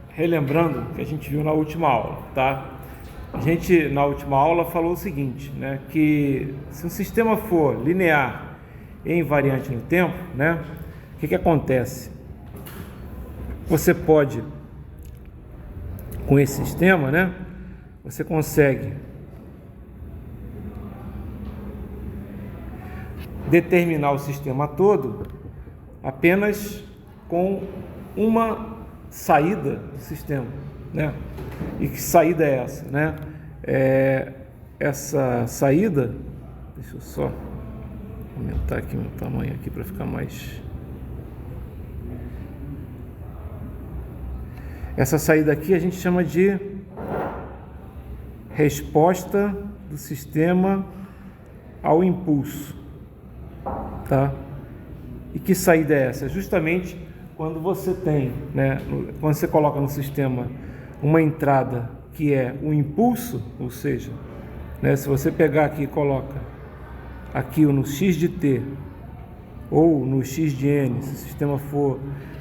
Relembrando o que a gente viu na última aula, tá? A gente, na última aula, falou o seguinte, né? Que se um sistema for linear e invariante no tempo, né? O que acontece? Você pode, com esse sistema, né? Você consegue determinar o sistema todo apenas com uma saída do sistema, né? E que saída é essa, né? Essa saída, deixa eu só aumentar aqui meu tamanho aqui para ficar mais. Essa saída aqui a gente chama de resposta do sistema ao impulso, tá? E que saída é essa? Justamente quando você tem, né, quando você coloca no sistema uma entrada que é o impulso, ou seja, né, se você pegar aqui e coloca aqui no x de t ou no x de n, se o sistema for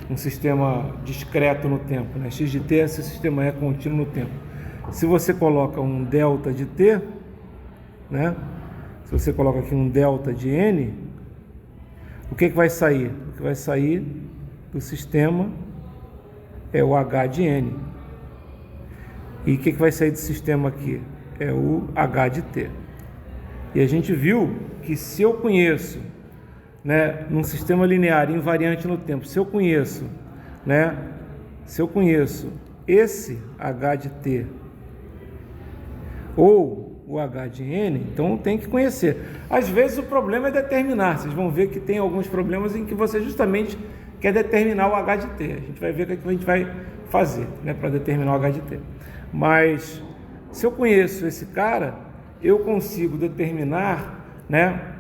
um sistema discreto no tempo, né, x de t se o sistema é contínuo no tempo. Se você coloca um delta de t, né, se você coloca aqui um delta de n, o que vai sair? O que vai sair do sistema é o h de n. E o que vai sair do sistema aqui? É o h de t. E a gente viu que se eu conheço, né, num sistema linear invariante no tempo, se eu conheço esse h de t ou o h de n, então tem que conhecer. Às vezes o problema é determinar. Vocês vão ver que tem alguns problemas em que você justamente quer determinar o h de t. A gente vai ver o que a gente vai fazer, né, para determinar o h de t. Mas se eu conheço esse cara, eu consigo determinar, né,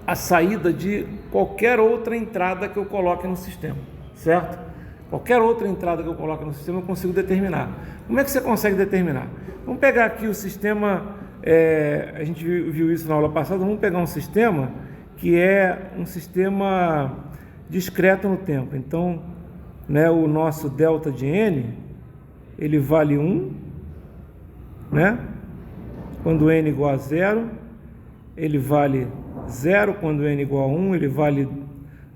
a saída de qualquer outra entrada que eu coloque no sistema, certo? Qualquer outra entrada que eu coloque no sistema eu consigo determinar. Como é que você consegue determinar? Vamos pegar aqui o sistema, a gente viu isso na aula passada, vamos pegar um sistema que é um sistema discreto no tempo. Então, né, o nosso delta de n, ele vale 1, né? Quando n igual a 0, ele vale 0 quando n igual a 1, ele vale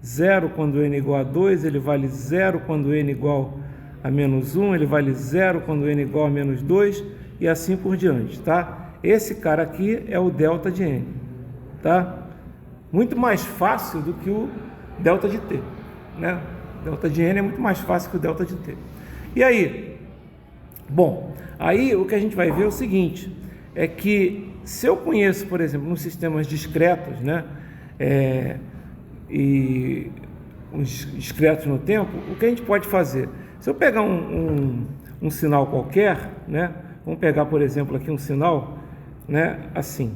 0 quando n igual a 2, ele vale 0 quando n igual a menos 1, ele vale 0 quando n igual a menos 2 e assim por diante, tá? Esse cara aqui é o delta de n, tá? Muito mais fácil do que o delta de t, né? Delta de n é muito mais fácil que o delta de t. E aí? Bom, aí o que a gente vai ver é o seguinte, é que se eu conheço, por exemplo, nos sistemas discretos, né, e os discretos no tempo, o que a gente pode fazer? Se eu pegar um sinal qualquer, né, vamos pegar, por exemplo, aqui um sinal, né, assim,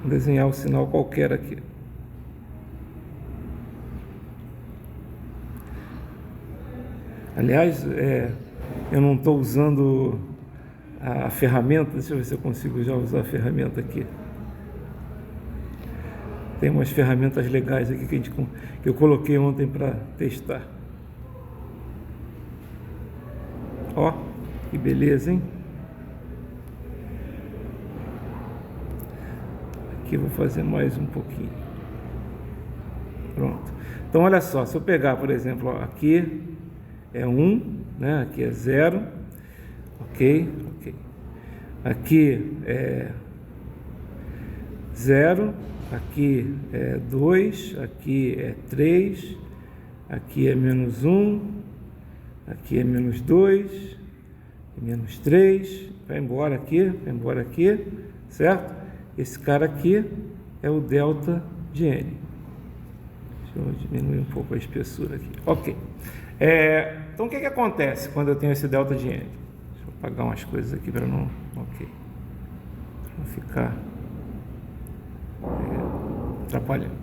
vou desenhar um sinal qualquer aqui. Aliás, eu não estou usando a ferramenta, deixa eu ver se eu consigo já usar a ferramenta aqui. Tem umas ferramentas legais aqui que eu coloquei ontem para testar. Ó, que beleza, hein? Aqui eu vou fazer mais um pouquinho. Pronto. Então, olha só, se eu pegar, por exemplo, ó, aqui é 1, né? Aqui é 0, ok. Aqui é 0, aqui é 2, aqui é 3, aqui é menos 1, aqui é menos 2, menos 3, vai embora aqui, certo? Esse cara aqui é o delta de n. Deixa eu diminuir um pouco a espessura aqui. Ok. Então, o que acontece quando eu tenho esse delta de n? Deixa eu apagar umas coisas aqui para não... Ok. Para não ficar atrapalhando.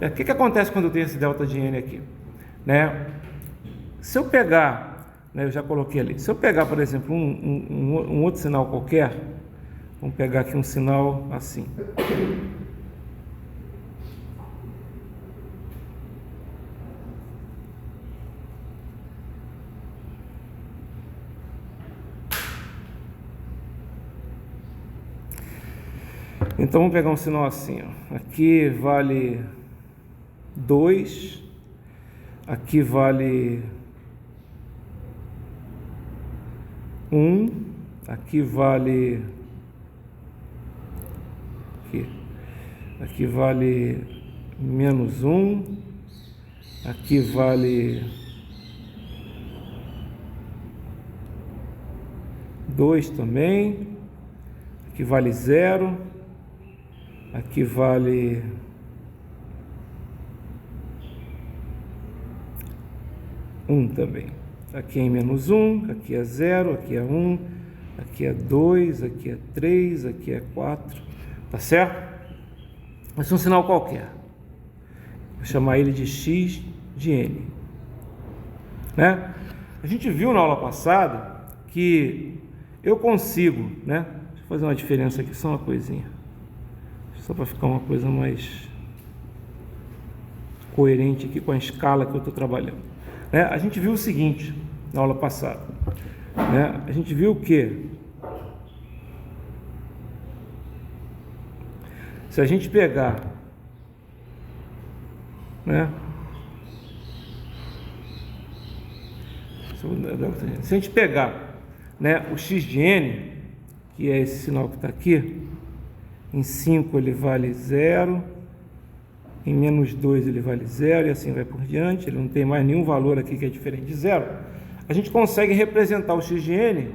O que acontece quando eu tenho esse delta de n aqui? Né? Se eu pegar, né, eu já coloquei ali, se eu pegar, por exemplo, um outro sinal qualquer, vamos pegar aqui um sinal assim. Então vamos pegar um sinal assim, ó. Aqui vale 2, aqui vale 1, aqui vale aqui vale menos 1, aqui vale 2 também, aqui vale 0, aqui vale 1 também. Aqui é menos 1, aqui é 0, aqui é 1, aqui é 2, aqui é 3, aqui é 4, tá certo? Esse é um sinal qualquer. Vou chamar ele de x de n, né? A gente viu na aula passada que eu consigo, né? Deixa eu fazer uma diferença aqui, só uma coisinha, só para ficar uma coisa mais coerente aqui com a escala que eu estou trabalhando. A gente viu o seguinte na aula passada, né? A gente viu que se a gente pegar, né? Se a gente pegar, né, o x de n, que é esse sinal que está aqui, em 5 ele vale 0, em menos 2 ele vale 0 e assim vai por diante, ele não tem mais nenhum valor aqui que é diferente de 0, a gente consegue representar o x de n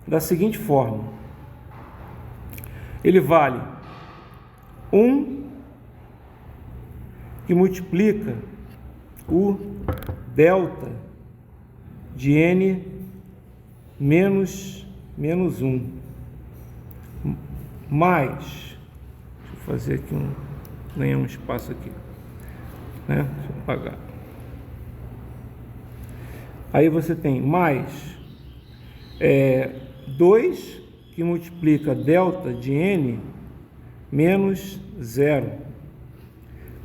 da seguinte forma: ele vale 1 que multiplica o delta de n menos 1 mais, deixa eu fazer aqui ganhar um espaço aqui, né? Deixa eu apagar. Aí você tem mais 2 que multiplica delta de n menos 0,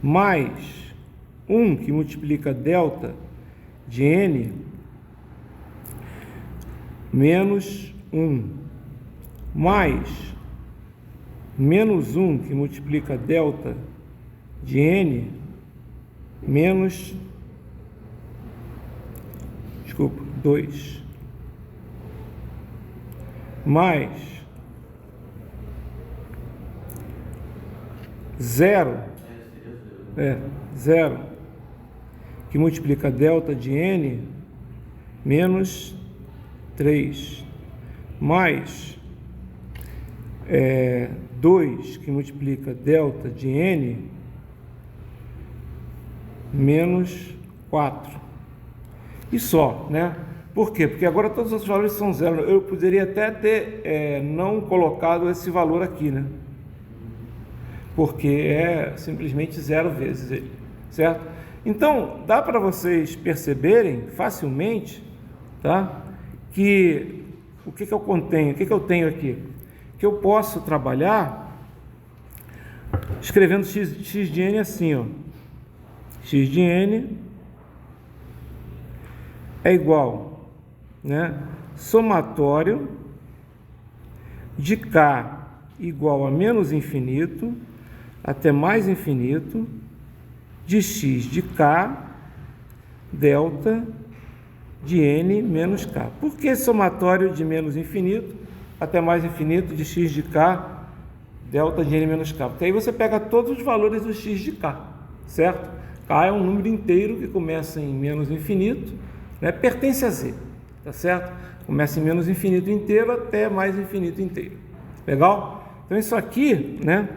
mais 1 que multiplica delta de n menos 1, mais menos 1 que multiplica delta de n menos 2, mais 0 que multiplica delta de n menos 3, mais 2 que multiplica delta de n menos 4. E só, né? Por quê? Porque agora todos os valores são zero. Eu poderia até ter não colocado esse valor aqui, né? Porque é simplesmente 0 vezes ele, certo? Então, dá para vocês perceberem facilmente, tá? Que o que eu contenho, o que eu tenho aqui? Que eu posso trabalhar escrevendo x de n assim, ó. X de n é igual, né? Somatório de k igual a menos infinito até mais infinito de x de k delta de n menos k. Por que somatório de menos infinito até mais infinito de x de k delta de n menos k? Porque aí você pega todos os valores do x de k, certo? K é um número inteiro que começa em menos infinito, né? Pertence a z, tá certo? Começa em menos infinito inteiro até mais infinito inteiro. Legal? Então isso aqui, né,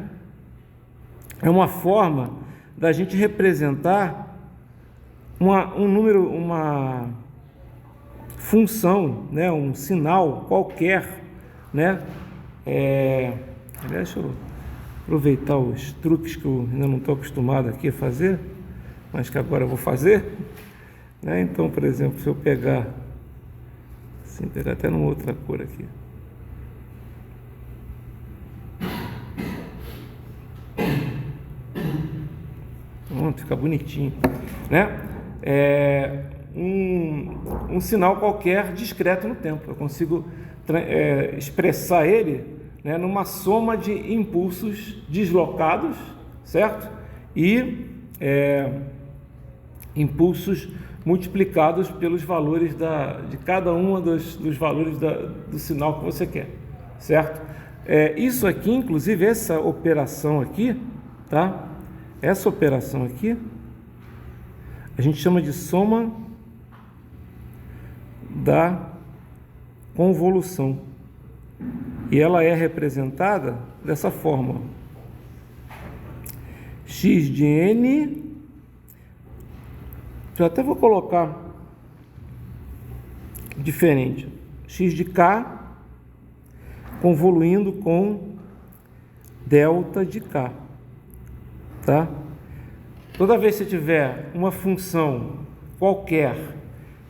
é uma forma da gente representar um número, uma função, né, um sinal qualquer, né? Aliás, deixa eu aproveitar os truques que eu ainda não estou acostumado aqui a fazer, mas que agora eu vou fazer, né? Então, por exemplo, se eu pegar assim, pegar até numa outra cor aqui, pronto, fica bonitinho, né? Um sinal qualquer discreto no tempo. Eu consigo expressar ele né, numa soma de impulsos deslocados, certo? E impulsos multiplicados pelos valores de cada um dos valores do sinal que você quer, certo? Isso aqui, inclusive, essa operação aqui, tá? Essa operação aqui, a gente chama de soma da convolução. E ela é representada dessa forma: x de n, eu até vou colocar diferente, x de k convoluindo com delta de k, tá? Toda vez que você tiver uma função qualquer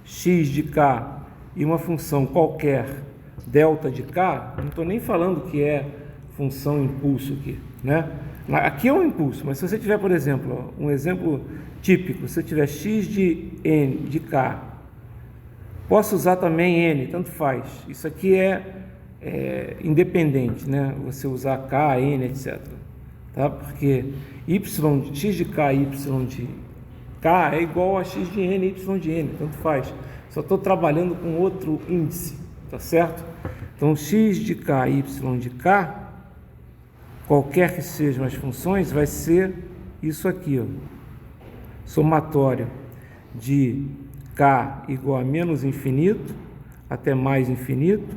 x de k e uma função qualquer delta de k, não estou nem falando que é função impulso aqui, né? Aqui é um impulso, mas se você tiver, por exemplo, um exemplo típico, se você tiver x de n de k, posso usar também n, tanto faz. Isso aqui é independente, né? Você usar k, n, etc. Tá? Porque x de k e y de k é igual a x de n e y de n, tanto faz. Só estou trabalhando com outro índice, tá certo? Então, x de k e y de k, qualquer que sejam as funções, vai ser isso aqui, ó. Somatório de k igual a menos infinito até mais infinito,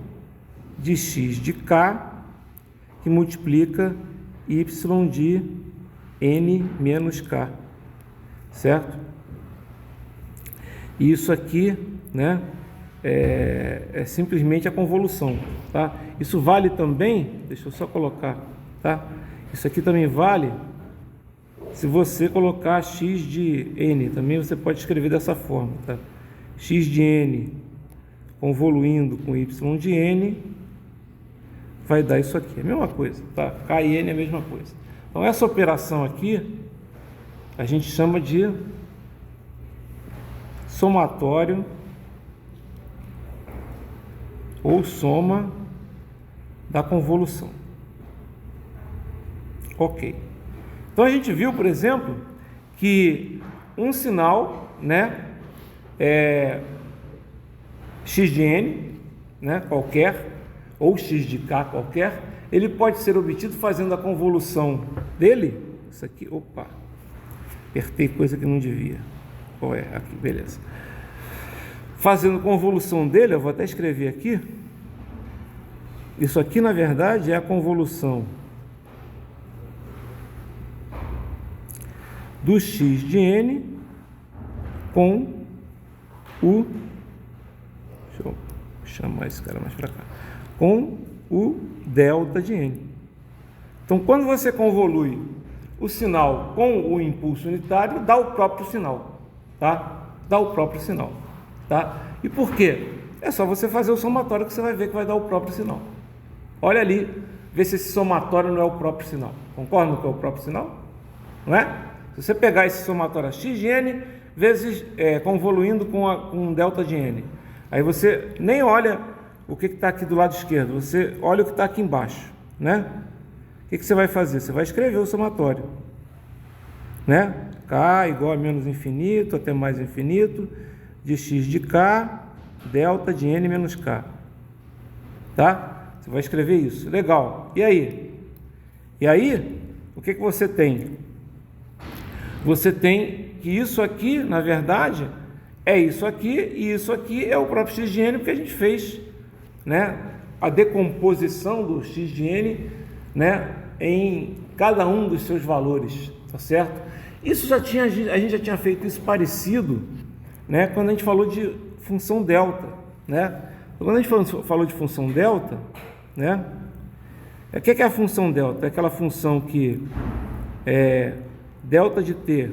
de x de k, que multiplica y de n menos k, certo? E isso aqui, né, é simplesmente a convolução, tá? Isso vale também, deixa eu só colocar, tá? Isso aqui também vale se você colocar x de n, também você pode escrever dessa forma, tá? X de n convoluindo com y de n vai dar isso aqui, é a mesma coisa, tá? K e n é a mesma coisa. Então essa operação aqui a gente chama de somatório ou soma da convolução. Ok. Então a gente viu, por exemplo, que um sinal, né, x de n, né, qualquer, ou x de k qualquer, ele pode ser obtido fazendo a convolução dele. Isso aqui, opa, apertei coisa que não devia. Qual é? Aqui, beleza. Fazendo convolução dele, eu vou até escrever aqui. Isso aqui, na verdade, é a convolução do x de n com o... Deixa eu chamar esse cara mais para cá. Com o delta de n. Então, quando você convolui o sinal com o impulso unitário, dá o próprio sinal, tá? Dá o próprio sinal, tá? E por quê? É só você fazer o somatório que você vai ver que vai dar o próprio sinal. Olha ali, vê se esse somatório não é o próprio sinal. Concorda que é o próprio sinal? Não é? Se você pegar esse somatório x de n vezes convoluindo com delta de n, aí você nem olha o que está aqui do lado esquerdo, você olha o que está aqui embaixo, né? O que você vai fazer? Você vai escrever o somatório, né? K igual a menos infinito até mais infinito, de x de k, delta de n menos k, tá? Você vai escrever isso, legal. E aí? E aí, o que você tem? Você tem que isso aqui, na verdade, é isso aqui, e isso aqui é o próprio x de n, porque a gente fez, né, a decomposição do x de n, né, em cada um dos seus valores, tá certo? Isso a gente já tinha feito isso parecido, né, quando a gente falou de função delta, né? Quando a gente falou de função delta, né, o que é a função delta? É aquela função que delta de t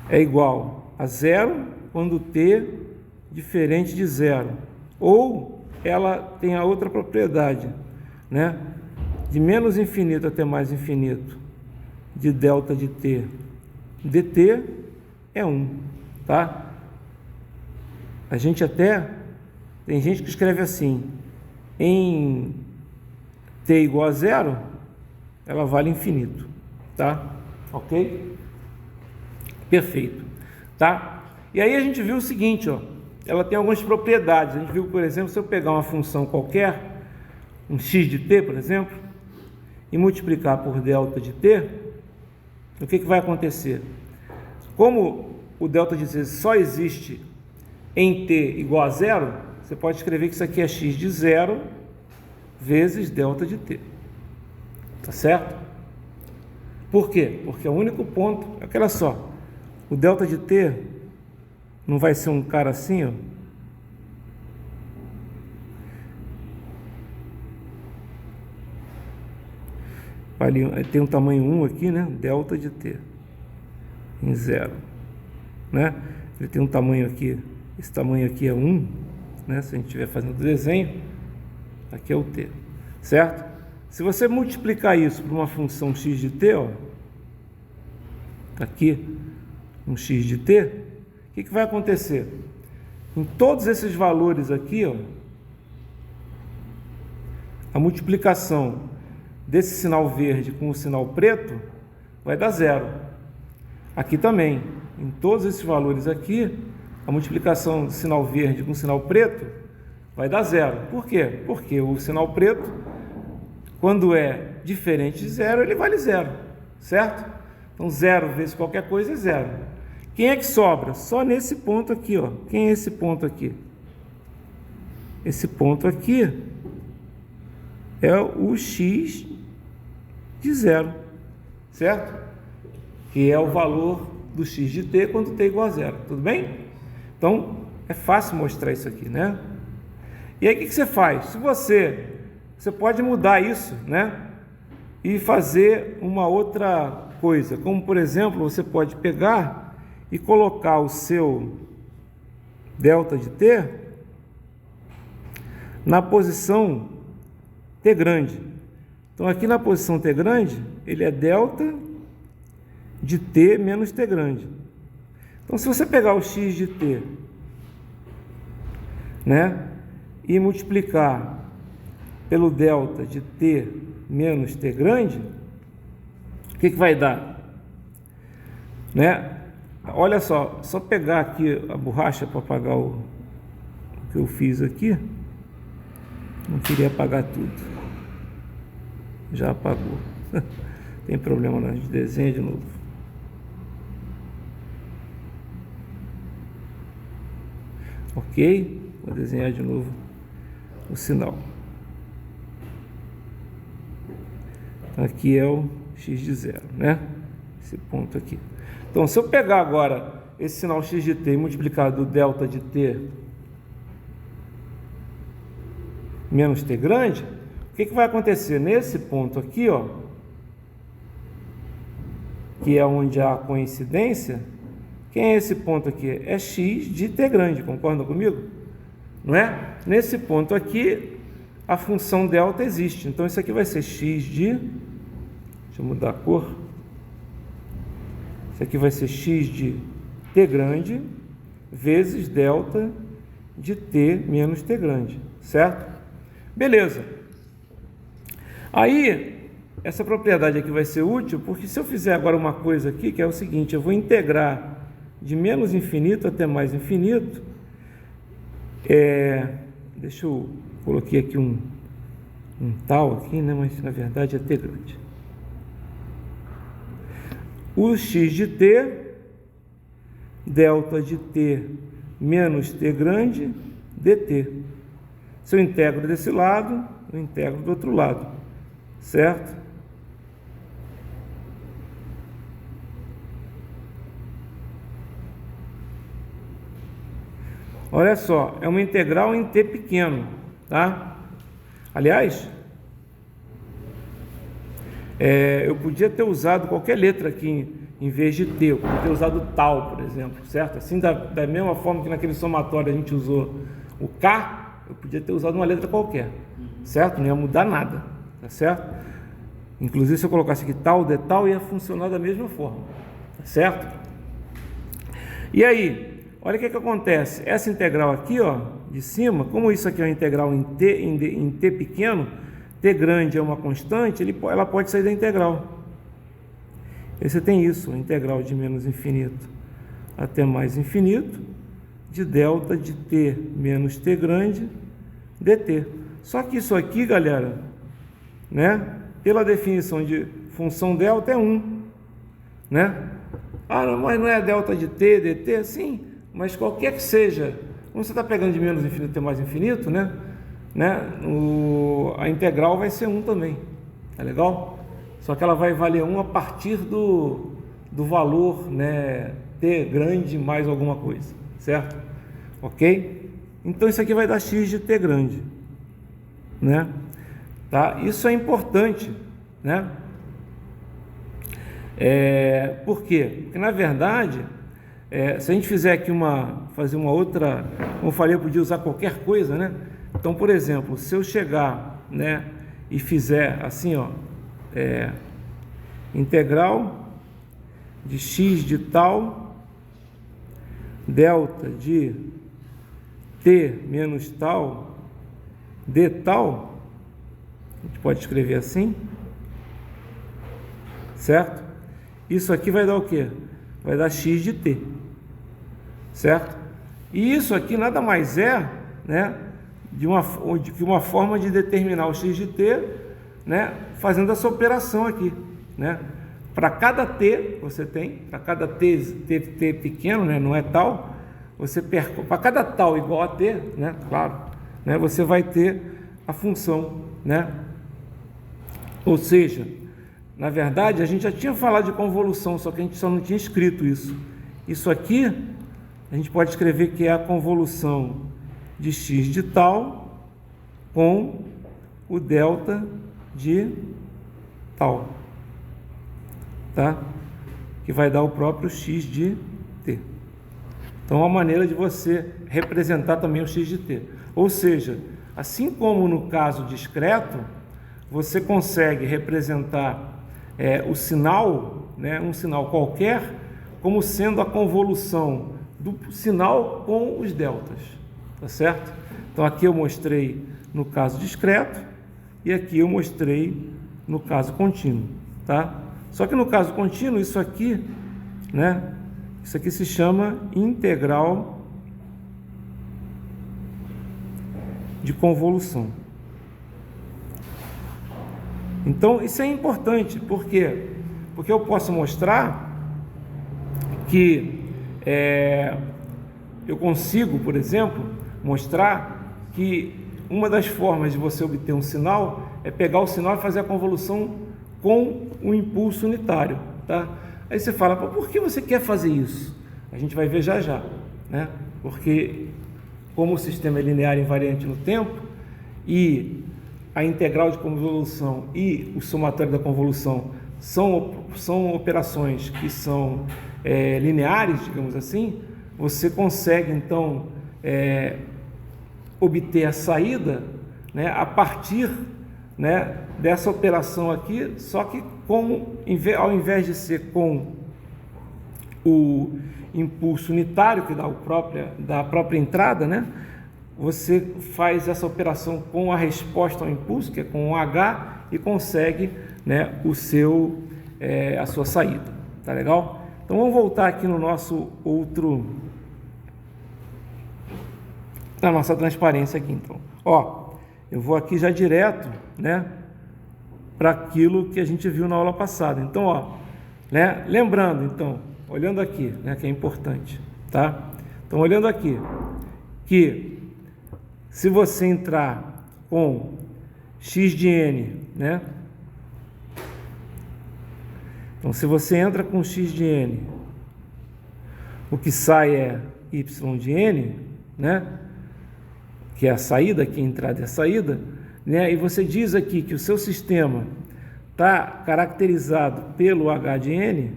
é igual a zero quando t diferente de zero, ou ela tem a outra propriedade, né, de menos infinito até mais infinito de delta de t dt é 1, tá? A gente até tem gente que escreve assim, em t igual a zero, ela vale infinito, tá? Ok? Perfeito, tá? E aí a gente viu o seguinte, ó, ela tem algumas propriedades. A gente viu, por exemplo, se eu pegar uma função qualquer, um x de t, por exemplo, e multiplicar por delta de t, o que vai acontecer? Como o delta de t só existe em t igual a zero, você pode escrever que isso aqui é x de zero vezes delta de t, tá certo? Por quê? Porque é o único ponto, olha só, o delta de t não vai ser um cara assim, ó, tem um tamanho 1 aqui, né? Delta de t em 0, né? Ele tem um tamanho aqui, esse tamanho aqui é 1, né? Se a gente estiver fazendo o desenho, aqui é o t, certo? Se você multiplicar isso por uma função x de t, ó, aqui, um x de t, o que vai acontecer? Em todos esses valores aqui, ó, a multiplicação desse sinal verde com o sinal preto vai dar zero. Aqui também, em todos esses valores aqui, a multiplicação do sinal verde com o sinal preto vai dar zero. Por quê? Porque o sinal preto, quando é diferente de zero, ele vale zero, certo? Então, zero vezes qualquer coisa é zero. Quem é que sobra? Só nesse ponto aqui, ó. Quem é esse ponto aqui? Esse ponto aqui é o x de zero, certo? Que é o valor do x de t quando t igual a zero, tudo bem? Então, é fácil mostrar isso aqui, né? E aí, o que você faz? Se você pode mudar isso, né? E fazer uma outra coisa, como, por exemplo, você pode pegar e colocar o seu delta de t na posição t grande. Então, aqui na posição t grande, ele é delta de t menos t grande. Então, se você pegar o x de t, né, e multiplicar pelo delta de t menos t grande, o que vai dar? Né? Olha só pegar aqui a borracha para apagar o que eu fiz aqui. Não queria apagar tudo. Já apagou. Tem problema não, a gente desenha de novo. Ok? Vou desenhar de novo o sinal. Aqui é o x de zero, né? Esse ponto aqui. Então, se eu pegar agora esse sinal x de t e multiplicar do delta de t menos t grande, o que vai acontecer? Nesse ponto aqui, ó, que é onde há a coincidência, quem é esse ponto aqui? É x de t grande, concordam comigo? Não é? Nesse ponto aqui, a função delta existe. Então, isso aqui vai ser x de... Deixa eu mudar a cor. Isso aqui vai ser x de t grande vezes delta de t menos t grande, certo? Beleza. Aí, essa propriedade aqui vai ser útil, porque se eu fizer agora uma coisa aqui, que é o seguinte, eu vou integrar de menos infinito até mais infinito, deixa eu coloquei aqui um tal aqui, né, mas na verdade é t grande. O x de t, delta de t menos t grande, dt. Se eu integro desse lado, eu integro do outro lado, certo? Olha só, é uma integral em t pequeno, tá? Aliás, eu podia ter usado qualquer letra aqui em vez de t, eu podia ter usado tal, por exemplo, certo? Assim, da mesma forma que naquele somatório a gente usou o k, eu podia ter usado uma letra qualquer, certo? Não ia mudar nada, tá certo? Inclusive, se eu colocasse aqui tal de tal, ia funcionar da mesma forma, tá certo? E aí, olha o que acontece. Essa integral aqui, ó, de cima, como isso aqui é uma integral em t pequeno, t grande é uma constante, ela pode sair da integral. Aí você tem isso, a integral de menos infinito até mais infinito, de delta de t menos t grande dt. Só que isso aqui, galera, né, pela definição de função delta é 1, né? Ah, não, mas não é delta de t, dt? Sim, mas qualquer que seja, como você está pegando de menos infinito até mais infinito, né? A integral vai ser 1 também, tá legal? Só que ela vai valer 1 a partir do valor, né, t grande mais alguma coisa, certo? Ok? Então isso aqui vai dar x de t grande, né? Tá? Isso é importante, né? Por quê? Porque na verdade, se a gente fizer aqui fazer uma outra, como eu falei, eu podia usar qualquer coisa, né? Então, por exemplo, se eu chegar, né, e fizer assim, ó, integral de x de tal, delta de t menos tal, d tal, a gente pode escrever assim, certo? Isso aqui vai dar o quê? Vai dar x de t, certo? E isso aqui nada mais é, né, de uma forma de determinar o x de t, né, fazendo essa operação aqui, né? Para cada t você tem, para cada t pequeno, né, não é tal, para cada tal igual a t, né, claro, né, você vai ter a função, né? Ou seja, na verdade, a gente já tinha falado de convolução, só que a gente só não tinha escrito isso. Isso aqui, a gente pode escrever que é a convolução de x de tal com o delta de tal, tá? Que vai dar o próprio x de t. Então, é uma maneira de você representar também o x de t. Ou seja, assim como no caso discreto, você consegue representar o sinal, né, um sinal qualquer, como sendo a convolução do sinal com os deltas, tá certo? Então aqui eu mostrei no caso discreto e aqui eu mostrei no caso contínuo, tá? Só que no caso contínuo isso aqui, né, isso aqui se chama integral de convolução. Então, isso é importante, por quê? Porque eu posso mostrar que eu consigo, por exemplo, mostrar que uma das formas de você obter um sinal é pegar o sinal e fazer a convolução com um impulso unitário, tá? Aí você fala, por que você quer fazer isso? A gente vai ver já já, né? Porque como o sistema é linear invariante no tempo e a integral de convolução e o somatório da convolução são operações que são lineares, digamos assim, você consegue, então, obter a saída, né, a partir, né, dessa operação aqui, só que ao invés de ser com o impulso unitário, que dá a própria entrada, né, você faz essa operação com a resposta ao impulso, que é com o H, e consegue, né, a sua saída. Tá legal? Então vamos voltar aqui no na nossa transparência aqui, então. Ó, eu vou aqui já direto, né, para aquilo que a gente viu na aula passada. Então, ó, né, lembrando, então, olhando aqui, né, que é importante, tá? Então, olhando aqui, que se você entrar com x de n, né? Então, se você entra com x de n, o que sai é y de n, né? Que é a saída, que a entrada é a saída, né? E você diz aqui que o seu sistema está caracterizado pelo h de n.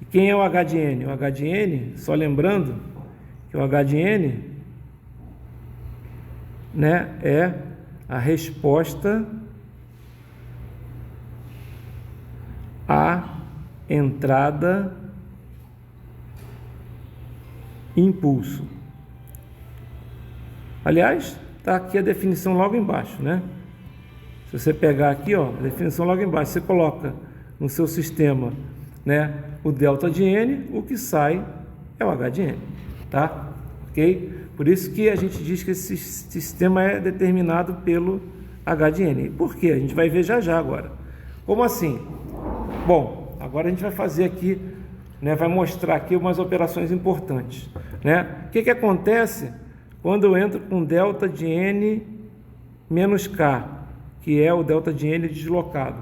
E quem é o h de n? O h de n, só lembrando que o h de n, né, é a resposta à entrada impulso. Aliás, está aqui a definição logo embaixo, né? Se você pegar aqui, ó, a definição logo embaixo, você coloca no seu sistema, né, o delta de N, o que sai é o H de N, tá? Ok? Por isso que a gente diz que esse sistema é determinado pelo H de N. Por quê? A gente vai ver já já agora. Como assim? Bom, agora a gente vai fazer aqui, né, vai mostrar aqui umas operações importantes, né? O que acontece quando eu entro com delta de N menos K, que é o delta de N deslocado?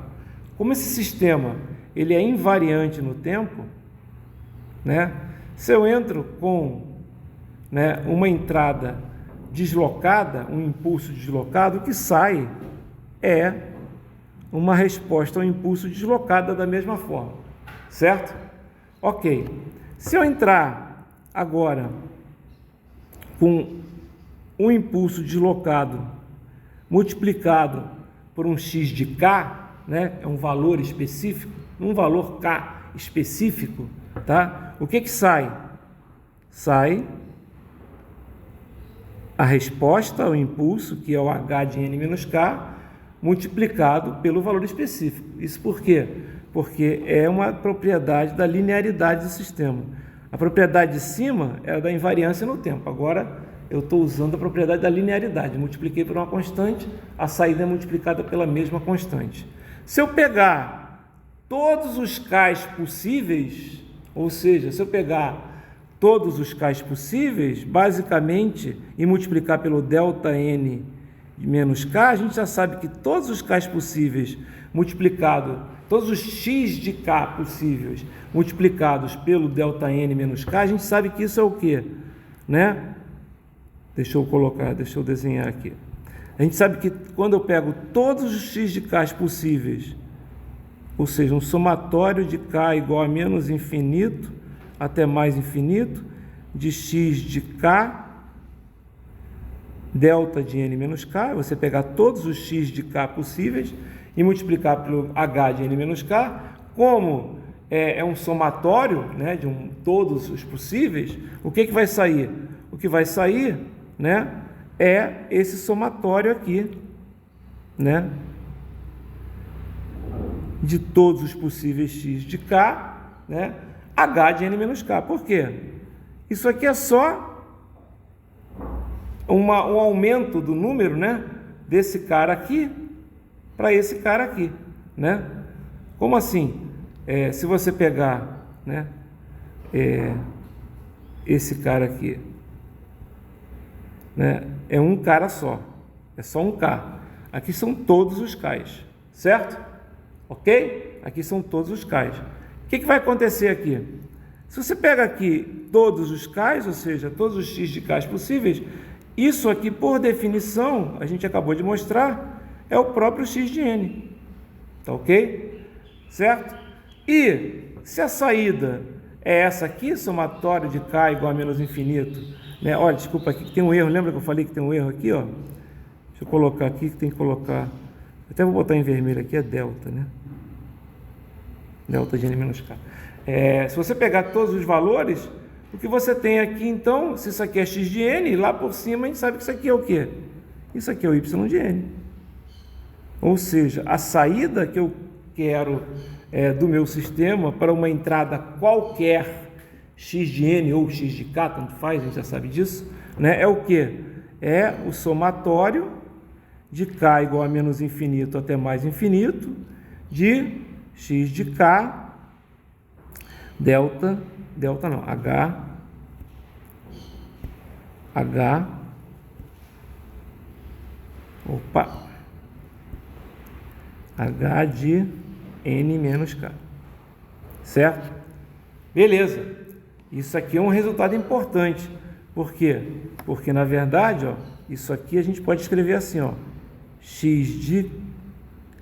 Como esse sistema ele é invariante no tempo, né? Se eu entro com, né, uma entrada deslocada, um impulso deslocado, o que sai é uma resposta ao impulso deslocada da mesma forma, certo? Ok. Se eu entrar agora com um impulso deslocado multiplicado por um x de k, né, é um valor específico, um valor k específico, tá? O que sai? Sai a resposta ao impulso, que é o h de n menos k, multiplicado pelo valor específico. Isso por quê? Porque é uma propriedade da linearidade do sistema. A propriedade de cima é a da invariância no tempo. Agora eu estou usando a propriedade da linearidade. Multipliquei por uma constante, a saída é multiplicada pela mesma constante. Se eu pegar todos os k's possíveis, ou seja, se eu pegar todos os k's possíveis, basicamente, e multiplicar pelo delta n menos k, a gente já sabe que todos os k's possíveis multiplicado, todos os x de k possíveis multiplicados pelo delta n menos k, a gente sabe que isso é o quê? Né? Deixa eu desenhar aqui. A gente sabe que quando eu pego todos os x de k possíveis, ou seja, um somatório de k igual a menos infinito até mais infinito, de x de k, delta de n menos k, você pegar todos os x de k possíveis e multiplicar pelo h de n menos k, como é um somatório, né, de todos os possíveis, o que vai sair? O que vai sair, né, é esse somatório aqui, né, de todos os possíveis x de k, né, h de n menos k. Por quê? Isso aqui é só um aumento do número, né, desse cara aqui para esse cara aqui, né? Como assim? Se você pegar, né, esse cara aqui, né, é um cara só, é só um k. Aqui são todos os k's, certo? Ok? Aqui são todos os k's. O que vai acontecer aqui? Se você pega aqui todos os k's, ou seja, todos os x de k's possíveis, isso aqui, por definição, a gente acabou de mostrar, é o próprio x de n. Tá ok? Certo? E se a saída é essa aqui, somatório de k igual a menos infinito, né? Olha, desculpa aqui que tem um erro, lembra que eu falei que tem um erro aqui, ó? Deixa eu colocar aqui que tem que colocar, até vou botar em vermelho aqui, é delta, né? Delta de n menos k. Se você pegar todos os valores, o que você tem aqui, então, se isso aqui é x de n, lá por cima a gente sabe que isso aqui é o quê? Isso aqui é o y de n. Ou seja, a saída que eu quero do meu sistema para uma entrada qualquer, x de n ou x de k, tanto faz, a gente já sabe disso, né? É o quê? É o somatório de k igual a menos infinito até mais infinito, de x de k, delta não, h de n menos k, certo? Beleza, isso aqui é um resultado importante, por quê? Porque na verdade, ó, isso aqui a gente pode escrever assim, ó, x de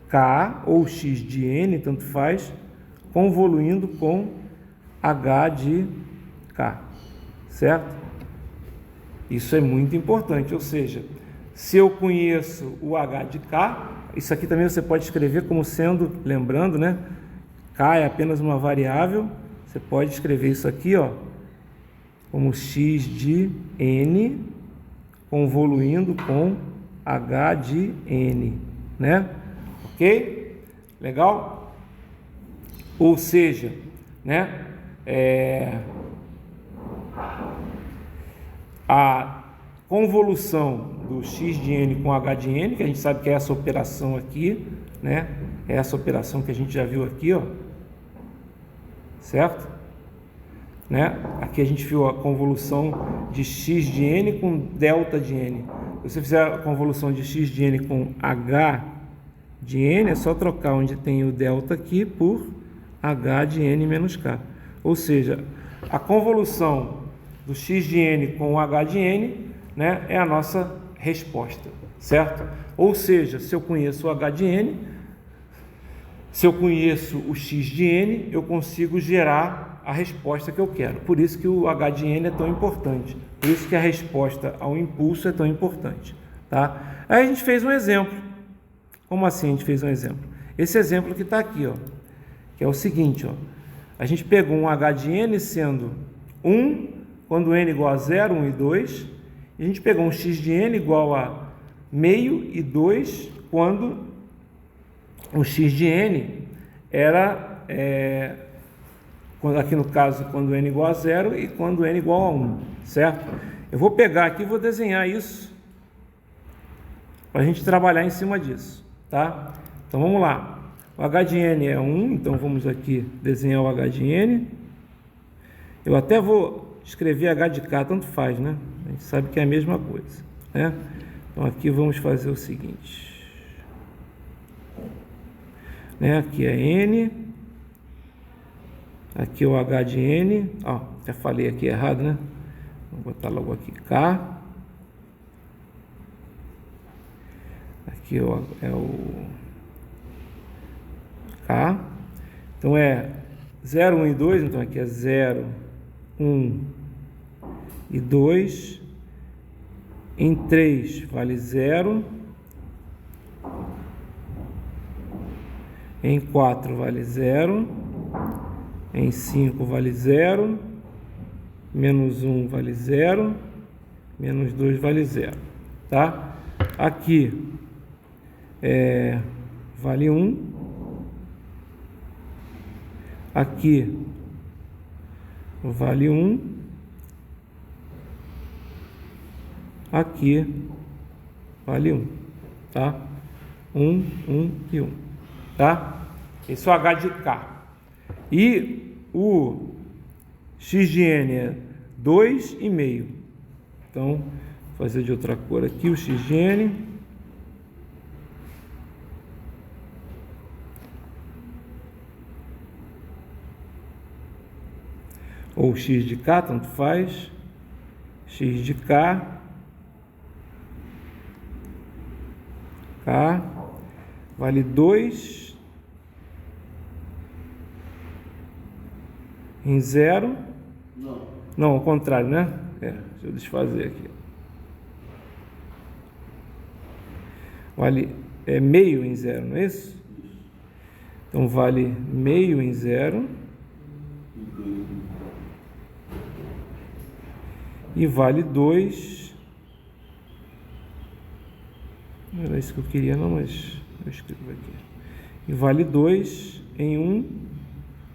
k ou x de n, tanto faz, convoluindo com h de k, certo? Isso é muito importante, ou seja, se eu conheço o h de k, isso aqui também você pode escrever como sendo, lembrando, né? K é apenas uma variável, você pode escrever isso aqui, ó, como x de n convoluindo com h de n, né? ok? Legal? Ou seja, né, a convolução do x de n com h de n, que a gente sabe que é essa operação aqui, né, é essa operação que a gente já viu aqui, ó, certo? Né? Aqui a gente viu a convolução de x de n com delta de n. Se você fizer a convolução de x de n com h de n, é só trocar onde tem o delta aqui por h de n menos k. Ou seja, a convolução do x de n com o h de n, né, é a nossa resposta, certo? Ou seja, se eu conheço o h de n, se eu conheço o x de n, eu consigo gerar a resposta que eu quero. Por isso que o h de n é tão importante. Por isso que a resposta ao impulso é tão importante, tá? Aí a gente fez um exemplo. Como assim a gente fez um exemplo? Esse exemplo que está aqui, ó, que é o seguinte, ó. A gente pegou um h de n sendo 1 quando n igual a 0, 1 e 2. E a gente pegou um x de n igual a meio e 2 quando o x de n era, aqui no caso, quando n igual a 0 e quando n igual a 1, certo? Eu vou pegar aqui e vou desenhar isso para a gente trabalhar em cima disso, tá? Então vamos lá. O h de n é 1, então vamos aqui desenhar o h de n. Eu até vou escrever h de k, tanto faz, né? A gente sabe que é a mesma coisa, né? Então aqui vamos fazer o seguinte, né? Aqui é n, aqui é o h de n, ó, já falei aqui errado, né? Vou botar logo aqui k, aqui é o k, então é 0, 1 e 2, então aqui é 0, 1 e 2, em 3 vale 0, em 4 vale 0, em 5 vale 0, menos 1 vale 0, menos 2 vale 0, tá? Aqui vale 1, aqui vale 1, aqui vale 1, tá? 1, 1 e 1, tá? Esse é o h de k. E o x de n é 2,5. Então, vou fazer de outra cor aqui o x de n. Ou x de k, tanto faz. X de k. K vale 2 em 0. Não, ao contrário, né? Deixa eu desfazer aqui. Vale meio em 0, não é isso? Então vale meio em 0. E vale 2. Não era isso que eu queria, não, mas eu escrevo aqui. E vale 2 em 1.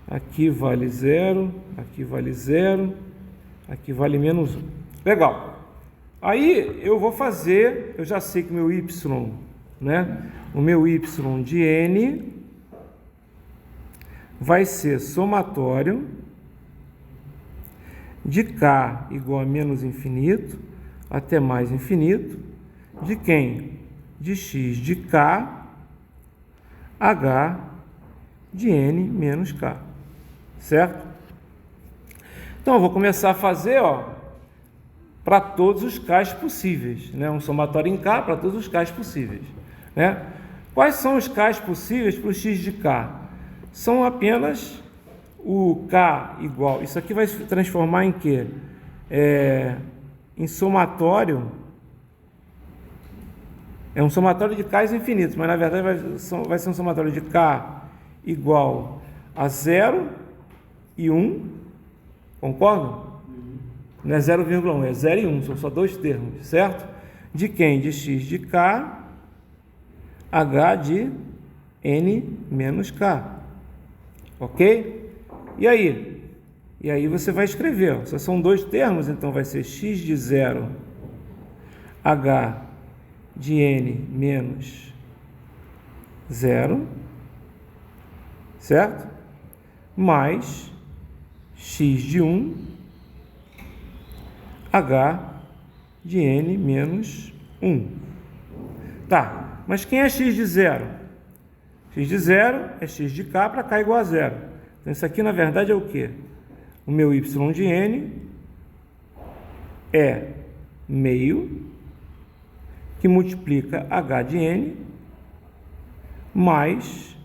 Aqui vale 0. Aqui vale 0. Aqui vale menos 1. Legal. Aí eu vou fazer, eu já sei que o meu y, né? O meu y de n vai ser somatório de k igual a menos infinito até mais infinito, de quem? De x de k, h de n menos k, certo? Então eu vou começar a fazer, ó, para todos os k's possíveis, né? Um somatório em k para todos os k's possíveis, né? Quais são os k's possíveis para o x de k? São apenas o k igual, isso aqui vai se transformar em quê? Em somatório, é um somatório de k's infinitos, mas na verdade vai ser um somatório de k igual a 0 e 1, concordam? Não é 0,1, é 0 e 1, são só dois termos, certo? De quem? De x de k, h de N menos K. Ok? E aí? E aí você vai escrever, ó, só são dois termos, então vai ser x de 0, H de N menos 0, certo? Mais x de 1, H de N menos 1. Tá, mas quem é x de 0? X de 0 é x de K para K igual a 0. Então isso aqui na verdade é o quê? O meu y de N é meio que multiplica H de N mais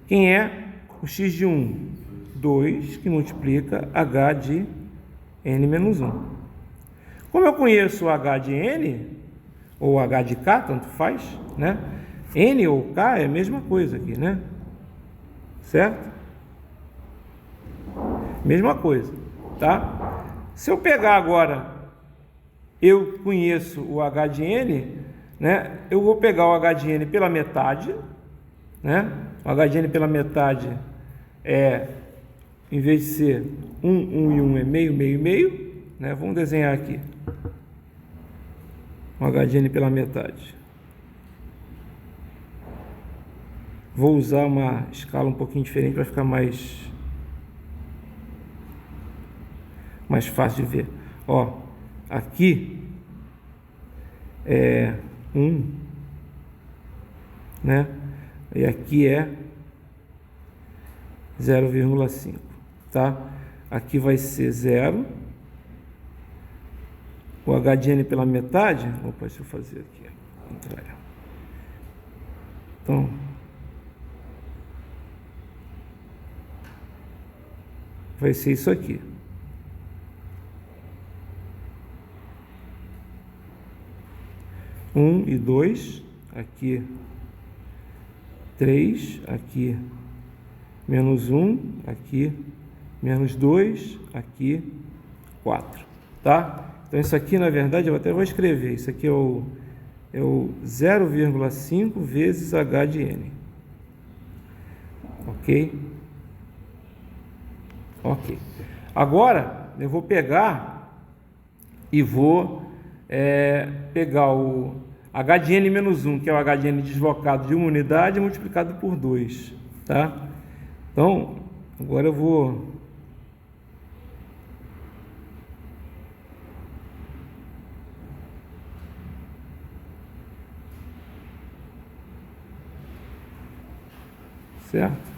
quem é o x de 1? 2 que multiplica H de N menos 1. Como eu conheço o H de N, ou H de K, tanto faz, né? N ou K é a mesma coisa aqui, né? Certo? Mesma coisa, tá? Se eu pegar agora, eu conheço o H de N, né? Eu vou pegar o H de N pela metade, né? O H de N pela metade é, em vez de ser 1, 1 e 1 é meio, meio, meio, né? Vamos desenhar aqui. O H de N pela metade. Vou usar uma escala um pouquinho diferente para ficar mais fácil de ver. Ó, aqui é 1, né? E aqui é 0,5, tá? Aqui vai ser 0. O H de N pela metade, opa, deixa eu fazer aqui, contrário. Então, vai ser isso aqui. Um e 2, aqui 3, aqui menos 1, aqui menos 2, aqui 4, tá? Então isso aqui na verdade eu até vou escrever, isso aqui é o 0,5 vezes H de N, ok? Ok. Agora eu vou pegar e vou pegar o H de N menos 1, que é o H de N deslocado de uma unidade, multiplicado por 2, tá? Então, agora eu vou... Certo?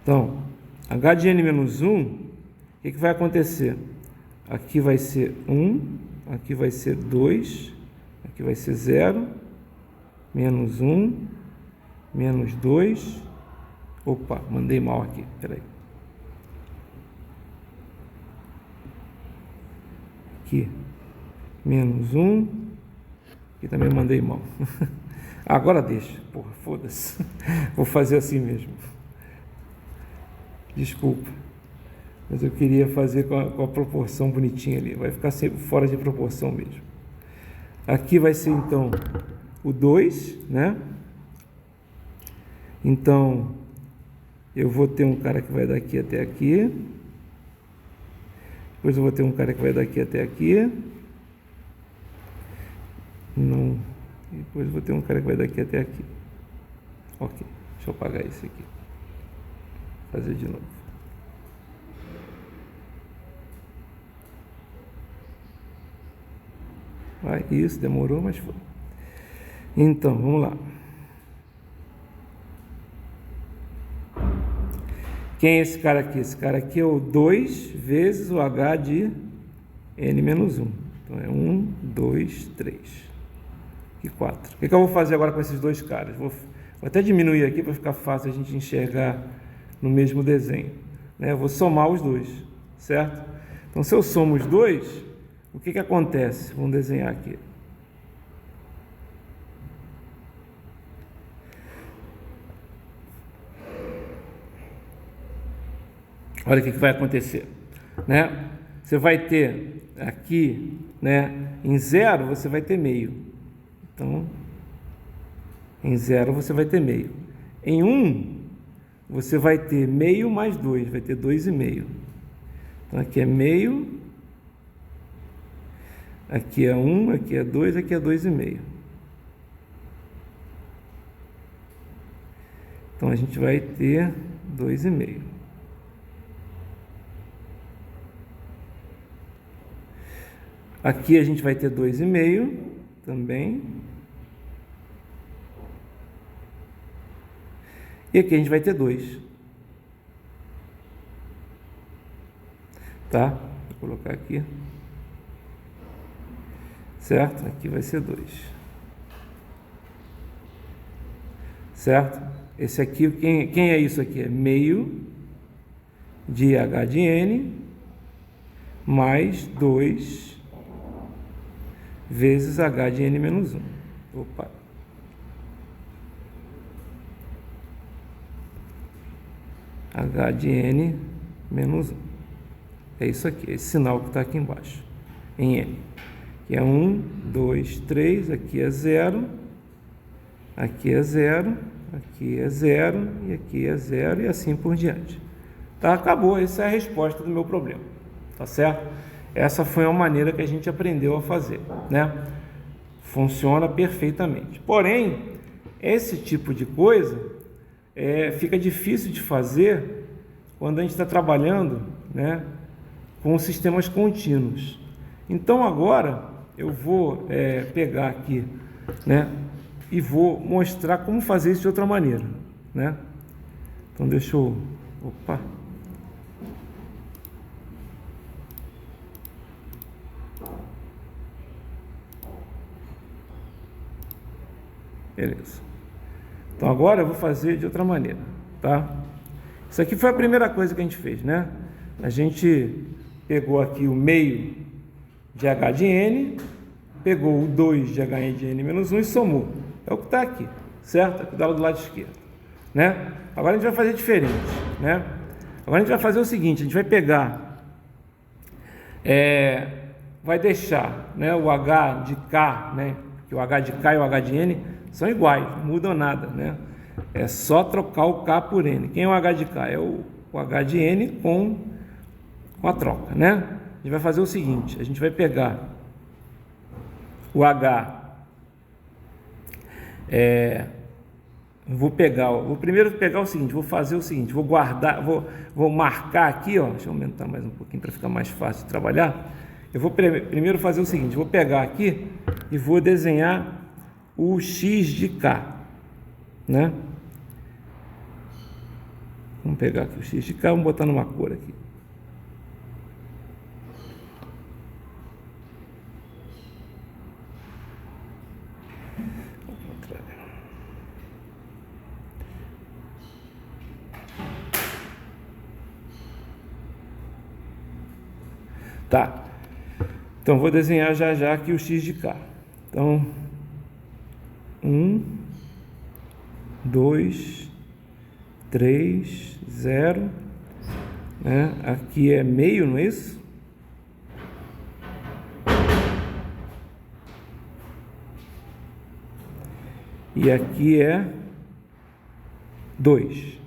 Então, H de N menos 1, o que vai acontecer? Aqui vai ser 1, aqui vai ser 2, aqui vai ser 0, menos 1, menos 2, opa, mandei mal aqui, peraí. Aqui, menos 1, aqui também mandei mal. Agora deixa, porra, foda-se. Vou fazer assim mesmo. Desculpa, mas eu queria fazer com a proporção bonitinha ali. Vai ficar sempre fora de proporção mesmo. Aqui vai ser então o 2, né? Então, eu vou ter um cara que vai daqui até aqui. Depois eu vou ter um cara que vai daqui até aqui. Não. Depois eu vou ter um cara que vai daqui até aqui. Ok, deixa eu apagar esse aqui. Fazer de novo. Vai, isso, demorou, mas foi. Então, vamos lá. Quem é esse cara aqui? Esse cara aqui é o 2 vezes o H de N menos 1. Então, é 1, 2, 3 e 4. O que eu vou fazer agora com esses dois caras? Vou até diminuir aqui para ficar fácil a gente enxergar no mesmo desenho, né? Eu vou somar os dois, certo? Então, se eu somo os dois, o que acontece? Vamos desenhar aqui. Olha o que vai acontecer, né? você vai ter aqui, né, em 0 você vai ter meio. Então, em 0 você vai ter meio. Em 1, você vai ter meio mais 2, vai ter 2,5. Então, aqui é meio, aqui é 1, aqui é 2, aqui é 2,5. Então, a gente vai ter 2,5. Aqui a gente vai ter 2,5 também. E aqui a gente vai ter 2. Tá? Vou colocar aqui. Certo? Aqui vai ser 2. Certo? Esse aqui, quem é isso aqui? É meio de H de N mais 2 vezes H de N menos 1. Opa! H de N menos 1. É isso aqui, esse sinal que está aqui embaixo, em N. Aqui é 1, 2, 3, aqui é 0, aqui é 0, aqui é 0, e aqui é 0, e assim por diante. Tá, acabou, essa é a resposta do meu problema, tá certo? Essa foi a maneira que a gente aprendeu a fazer, né? Funciona perfeitamente. Porém, esse tipo de coisa fica difícil de fazer quando a gente está trabalhando, né, com sistemas contínuos. Então, agora eu vou pegar aqui, né, e vou mostrar como fazer isso de outra maneira, né? Então, deixa eu... Opa! Beleza. Então agora eu vou fazer de outra maneira, tá? Isso aqui foi a primeira coisa que a gente fez, né? A gente pegou aqui o meio de H de N, pegou o 2 de H de N menos 1 e somou. É o que está aqui, certo? Aqui do lado esquerdo, né? Agora a gente vai fazer diferente, né? Agora a gente vai fazer o seguinte, a gente vai pegar, vai deixar, né, o H de K, né? Que o H de K e o H de N são iguais, não mudam nada, né? É só trocar o K por N. Quem é o H de K? É o H de N com a troca, né? A gente vai fazer o seguinte, a gente vai pegar o H, vou primeiro pegar o seguinte, vou fazer o seguinte, vou guardar, vou marcar aqui, ó, deixa eu aumentar mais um pouquinho para ficar mais fácil de trabalhar. Eu vou primeiro fazer o seguinte, vou pegar aqui e vou desenhar o X de K, né? Vamos pegar aqui o X de K, vamos botar numa cor aqui. Tá. Então vou desenhar já aqui o X de K. Então 1, 2, 3, 0, né? Aqui é meio, não é isso? E aqui é 2.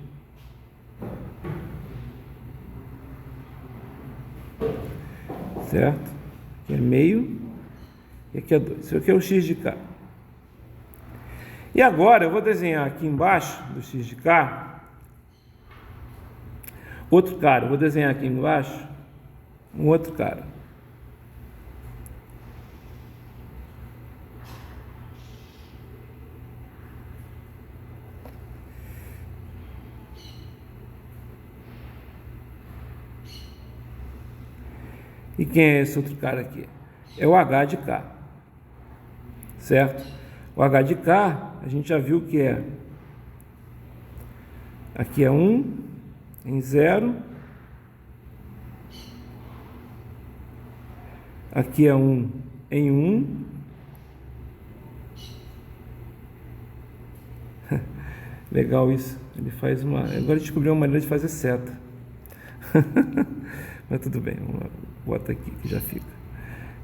Certo? Aqui é meio e aqui é 2. Isso aqui é o X de K. E agora eu vou desenhar aqui embaixo do X de K outro cara. Eu vou desenhar aqui embaixo um outro cara. E quem é esse outro cara aqui? É o H de K, certo? O H de K, a gente já viu que aqui é 1 em 0, aqui é 1 em 1, legal isso, ele faz agora descobriu uma maneira de fazer seta. Mas tudo bem, bota aqui que já fica.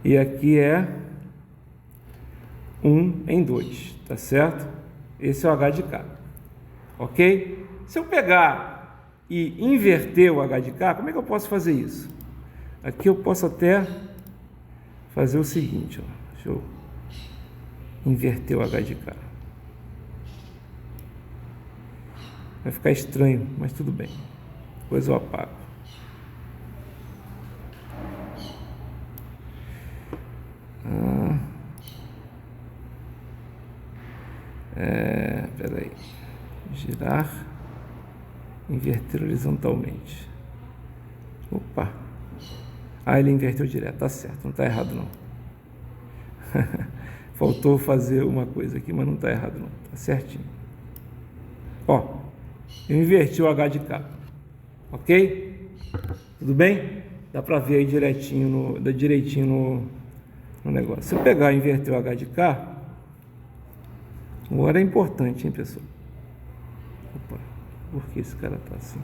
E aqui é 1 em 2, tá certo? Esse é o H de K, ok? Se eu pegar e inverter o H de K, como é que eu posso fazer isso? Aqui eu posso até fazer o seguinte, ó. Deixa eu inverter o H de K. Vai ficar estranho, mas tudo bem. Depois eu apago. Peraí. Girar. Inverter horizontalmente. Opa. Ele inverteu direto. Tá certo, não tá errado não. Faltou fazer uma coisa aqui, mas não tá errado não. Tá certinho. Ó. Eu inverti o H de K, ok? Tudo bem? Dá para ver aí direitinho no negócio. Se eu pegar e inverter o H de K, agora é importante, hein, pessoal? Opa, por que esse cara tá assim?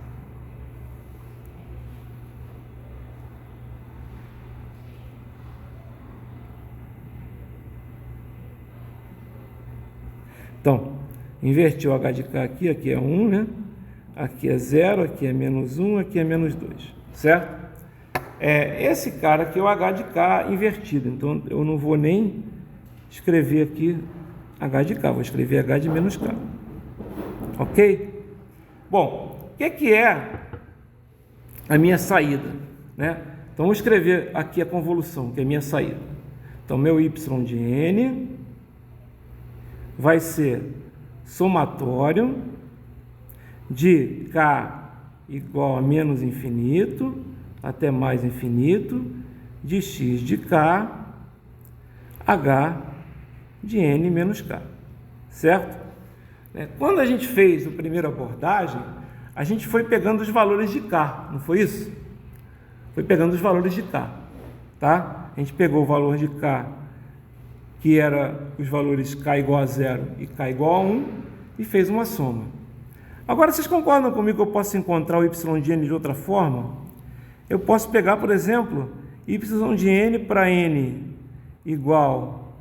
Então, inverti o H de K aqui é 1, né? Aqui é 0, aqui é menos 1, aqui é menos 2, certo? Esse cara aqui é o H de K invertido, então eu não vou nem escrever aqui H de K, vou escrever H de menos K, ok? Bom, o que é a minha saída, né? Então, vou escrever aqui a convolução, que é a minha saída. Então, meu y de n vai ser somatório de k igual a menos infinito até mais infinito de x de k h de n menos k, certo? Quando a gente fez a primeira abordagem, a gente foi pegando os valores de k, não foi isso? Foi pegando os valores de k, tá? A gente pegou o valor de k, que era os valores k igual a 0 e k igual a 1, e fez uma soma. Agora, vocês concordam comigo que eu posso encontrar o y de n de outra forma? Eu posso pegar, por exemplo, y de n para n igual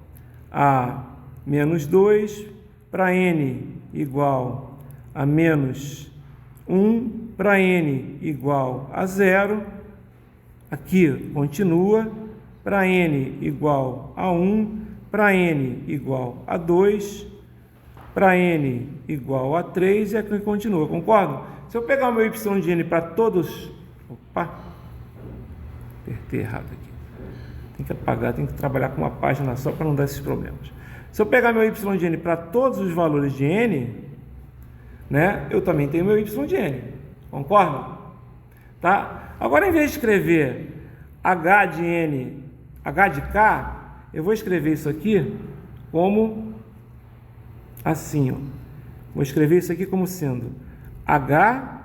a menos 2, para n igual a menos 1, para n igual a 0, aqui continua, para n igual a 1, para n igual a 2, para n igual a 3 e aqui continua, concordam? Se eu pegar o meu y de n para todos... Opa! Apertei errado aqui. Tem que apagar, tem que trabalhar com uma página só para não dar esses problemas. Se eu pegar meu y de n para todos os valores de n, né, eu também tenho meu y de n. Concordam? Tá? Agora, em vez de escrever h de n, h de k, eu vou escrever isso aqui como assim, ó. Vou escrever isso aqui como sendo h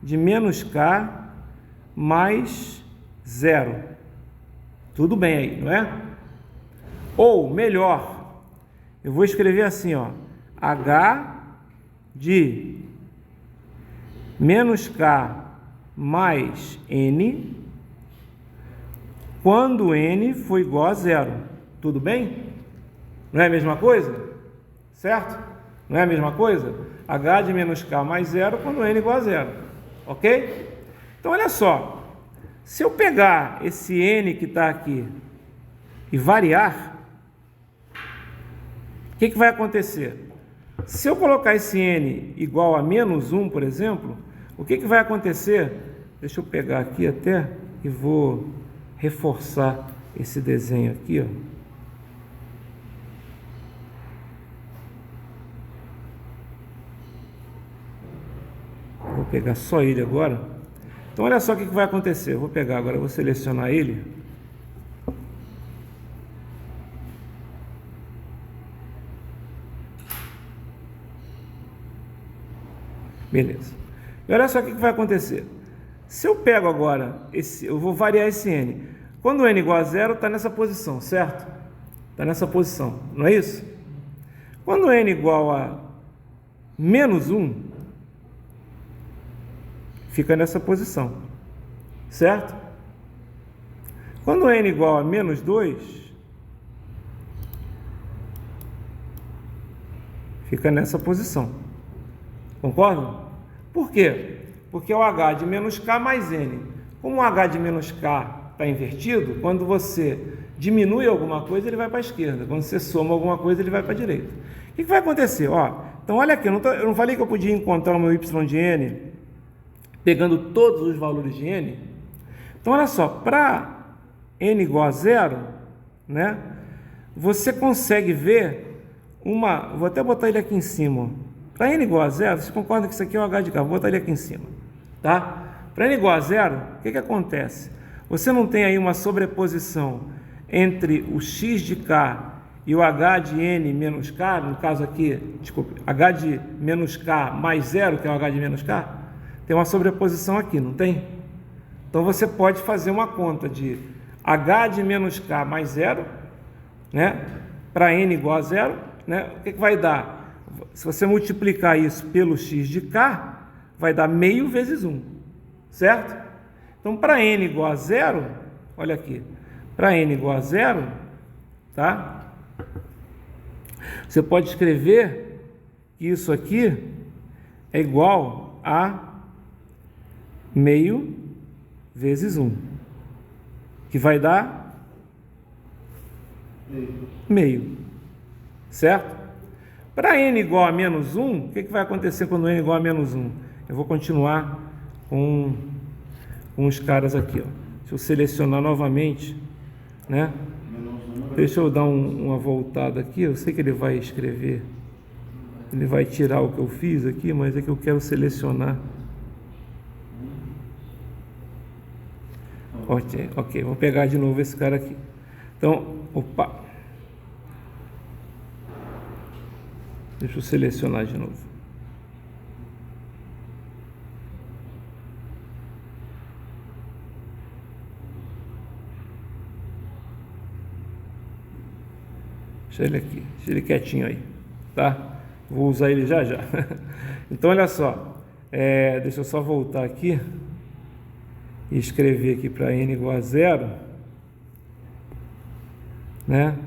de menos k mais 0. Tudo bem aí, não é? Ou, melhor, eu vou escrever assim, ó, h de menos k mais n quando n for igual a 0. Tudo bem? Não é a mesma coisa? Certo? Não é a mesma coisa? H de menos k mais 0 quando n igual a 0. Ok? Então, olha só. Se eu pegar esse n que está aqui e variar, o que vai acontecer? Se eu colocar esse n igual a menos 1, por exemplo, o que vai acontecer? Deixa eu pegar aqui até e vou reforçar esse desenho aqui, ó. Vou pegar só ele agora. Então, olha só o que vai acontecer. Eu vou pegar agora, vou selecionar ele. Beleza. E olha só o que vai acontecer. Se eu pego agora, eu vou variar esse n. Quando n igual a 0, está nessa posição, certo? Está nessa posição, não é isso? Quando n igual a menos 1, fica nessa posição, certo? Quando n igual a menos 2, fica nessa posição. Concordam? Por quê? Porque é o h de menos k mais n. Como o h de menos k está invertido, quando você diminui alguma coisa, ele vai para a esquerda. Quando você soma alguma coisa, ele vai para a direita. O que vai acontecer? Então, olha aqui, eu não falei que eu podia encontrar o meu y de n pegando todos os valores de n? Então, olha só, para n igual a zero, né, você consegue ver vou até botar ele aqui em cima. Para n igual a zero, vocês concordam que isso aqui é o h de k? Vou botar ele aqui em cima, tá? Para n igual a zero, o que acontece? Você não tem aí uma sobreposição entre o x de k e o h de n menos k, no caso aqui, desculpe, h de menos k mais zero, que é o h de menos k? Tem uma sobreposição aqui, não tem? Então você pode fazer uma conta de h de menos k mais zero, né, para n igual a zero, né? O que vai dar? Se você multiplicar isso pelo x de k, vai dar meio vezes 1, certo? Então, para n igual a zero, olha aqui, para n igual a zero, tá? Você pode escrever que isso aqui é igual a meio vezes 1, que vai dar meio, certo? Para n igual a menos 1, o que vai acontecer quando n igual a menos 1? Eu vou continuar com os caras aqui, ó. Deixa eu selecionar novamente, né? Deixa eu dar uma voltada aqui. Eu sei que ele vai escrever, ele vai tirar o que eu fiz aqui, mas é que eu quero selecionar. Ok, vou pegar de novo esse cara aqui. Então, opa, deixa eu selecionar de novo. Deixa ele aqui, deixa ele quietinho aí, tá? Vou usar ele já já. Então, olha só, deixa eu só voltar aqui e escrever aqui para n igual a zero, né?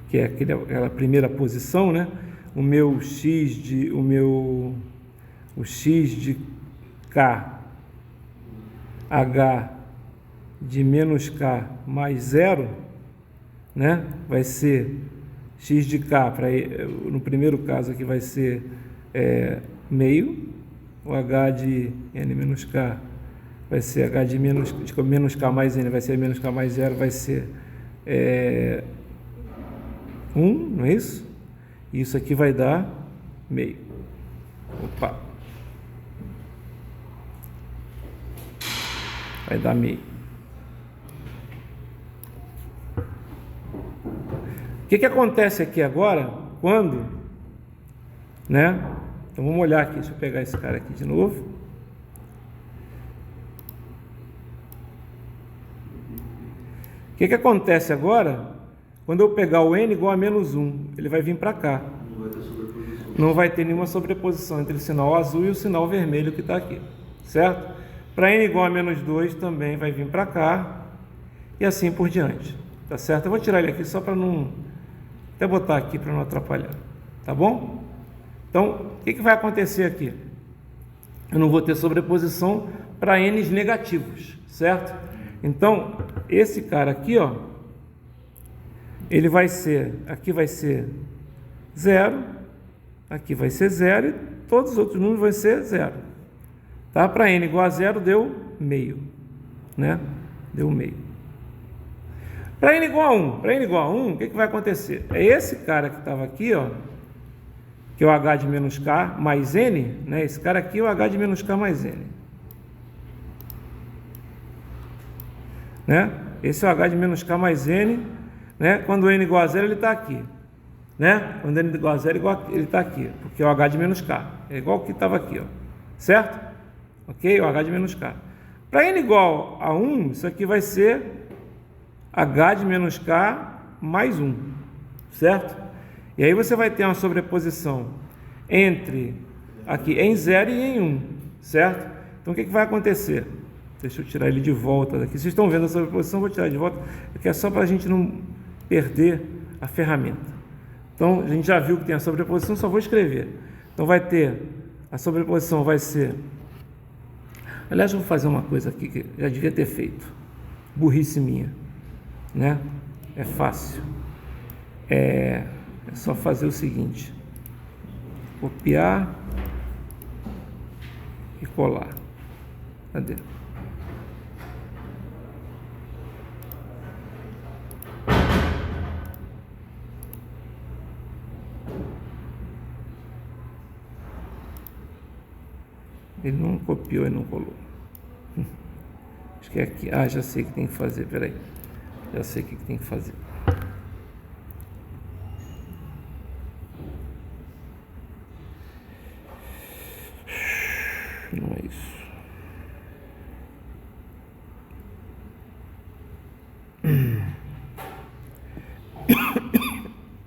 Que é aquela primeira posição, né? O x de k, h de menos k mais zero, né? Vai ser x de k, no primeiro caso aqui vai ser meio, o h de n menos k vai ser h de menos k mais n, vai ser menos k mais zero, vai ser 1, não é isso? Isso aqui vai dar meio. Opa! Vai dar meio. O que acontece aqui agora, quando, né? Então vamos olhar aqui, deixa eu pegar esse cara aqui de novo. O que acontece agora, quando eu pegar o n igual a menos 1, ele vai vir para cá. Não vai ter nenhuma sobreposição entre o sinal azul e o sinal vermelho que está aqui, certo? Para n igual a menos 2 também vai vir para cá e assim por diante, tá certo? Eu vou tirar ele aqui só para não... até botar aqui para não atrapalhar, tá bom? Então, o que vai acontecer aqui? Eu não vou ter sobreposição para n's negativos, certo? Então, esse cara aqui, ó, ele vai ser, aqui vai ser 0, aqui vai ser 0 e todos os outros números vão ser 0. Tá? Para n igual a 0 deu meio, né? Deu meio. Para n igual a 1, o que vai acontecer? É esse cara que estava aqui, ó, que é o h de menos k mais n, né? Esse cara aqui é o h de menos k mais n. Né? Esse é o h de menos k mais n, né? Quando n igual a 0, ele está aqui. Né? Quando n igual a 0, ele está aqui, porque é o h de menos k. É igual o que estava aqui, ó. Certo? Ok? O h de menos k. Para n igual a 1, isso aqui vai ser h de menos k mais 1. Certo? E aí você vai ter uma sobreposição entre aqui em 0 e em 1. Certo? Então o que vai acontecer? Deixa eu tirar ele de volta daqui. Vocês estão vendo a sobreposição, vou tirar de volta, porque é só para a gente não perder a ferramenta. Então, a gente já viu que tem a sobreposição, só vou escrever. Então, vai ter, a sobreposição vai ser... Aliás, eu vou fazer uma coisa aqui que já devia ter feito. Burrice minha, né? É fácil. É só fazer o seguinte. Copiar e colar. Cadê? Ele não copiou e não colou. Acho que é aqui. Ah, já sei o que tem que fazer. Peraí. Já sei o que tem que fazer. Não é isso.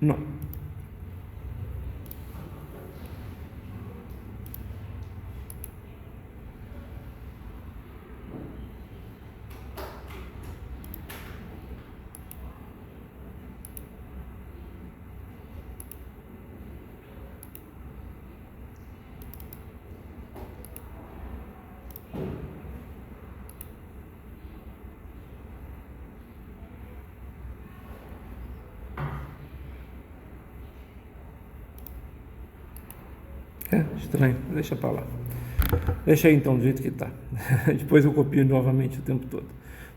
Não. É estranho, deixa para lá. Deixa aí então do jeito que está. Depois eu copio novamente o tempo todo.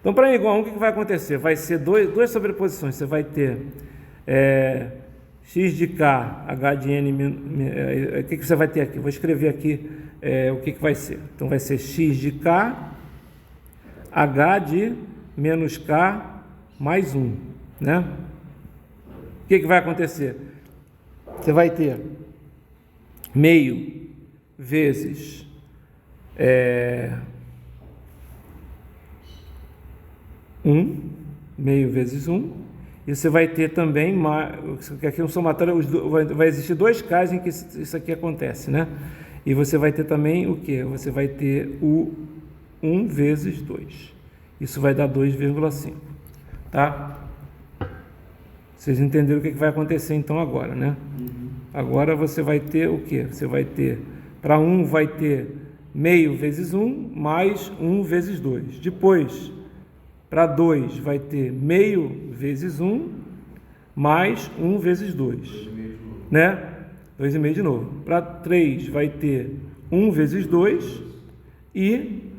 Então, para n igual a 1, o que vai acontecer? Vai ser duas sobreposições. Você vai ter x de k, h de n. O que você vai ter aqui? Vou escrever aqui o que vai ser. Então, vai ser x de k, h de menos k mais 1. Né? O que vai acontecer? Você vai ter meio vezes 1, meio vezes 1, e você vai ter também, aqui no somatório vai existir dois casos em que isso aqui acontece, né? E você vai ter também o que? Você vai ter o 1 vezes 2, isso vai dar 2,5, tá? Vocês entenderam o que vai acontecer então agora, né? Agora você vai ter o que? Você vai ter, para 1 vai ter meio vezes 1 mais 1 vezes 2. Depois, para 2 vai ter meio vezes 1 mais 1 vezes 2. Né? 2,5 de novo. Para 3 vai ter 1 vezes 2 e,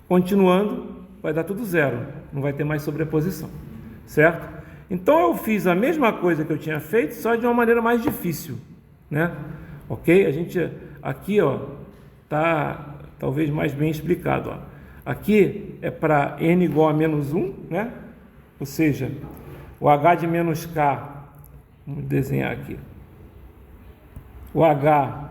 continuando, vai dar tudo zero. Não vai ter mais sobreposição. Certo? Então, eu fiz a mesma coisa que eu tinha feito, só de uma maneira mais difícil, né? Ok? A gente, aqui, ó, tá talvez mais bem explicado, ó. Aqui é para n igual a menos 1, né? Ou seja, o h de menos k, vamos desenhar aqui. O h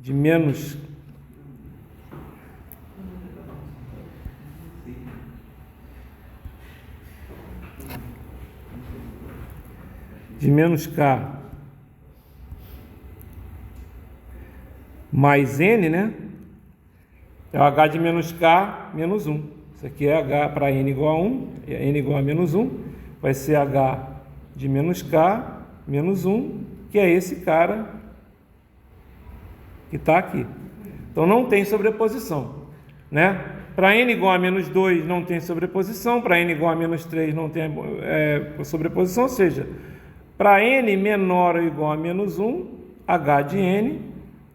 de menos k mais n, né? É o h de menos k menos 1. Isso aqui é h para n igual a 1, n igual a menos 1, vai ser h de menos k menos 1, que é esse cara que está aqui. Então, não tem sobreposição, né? Para n igual a menos 2 não tem sobreposição, para n igual a menos 3 não tem sobreposição, ou seja, para n menor ou igual a menos 1, h de n,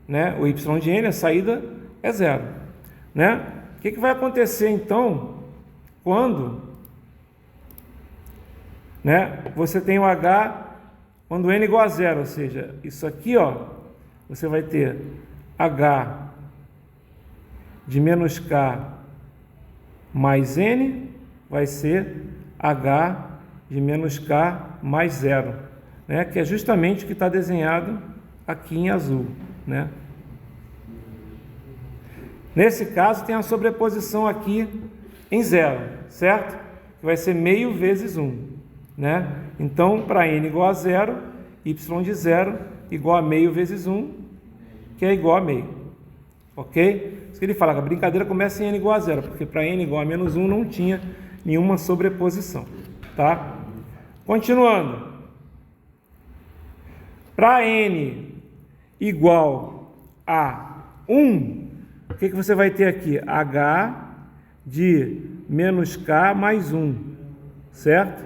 né? O y de n, a saída é zero, né? O que vai acontecer então quando, né, você tem o h quando n igual a zero, ou seja, isso aqui, ó, você vai ter h de menos k mais n, vai ser h de menos k mais zero, né? Que é justamente o que está desenhado aqui em azul, né? Nesse caso, tem a sobreposição aqui em zero, certo? Que vai ser meio vezes 1, né? Então, para n igual a zero, y de zero igual a meio vezes 1, que é igual a meio, ok? Isso que ele fala, que a brincadeira começa em n igual a zero, porque para n igual a menos 1 não tinha nenhuma sobreposição, tá? Continuando. Para n igual a 1, o que você vai ter aqui? H de menos K mais 1, certo?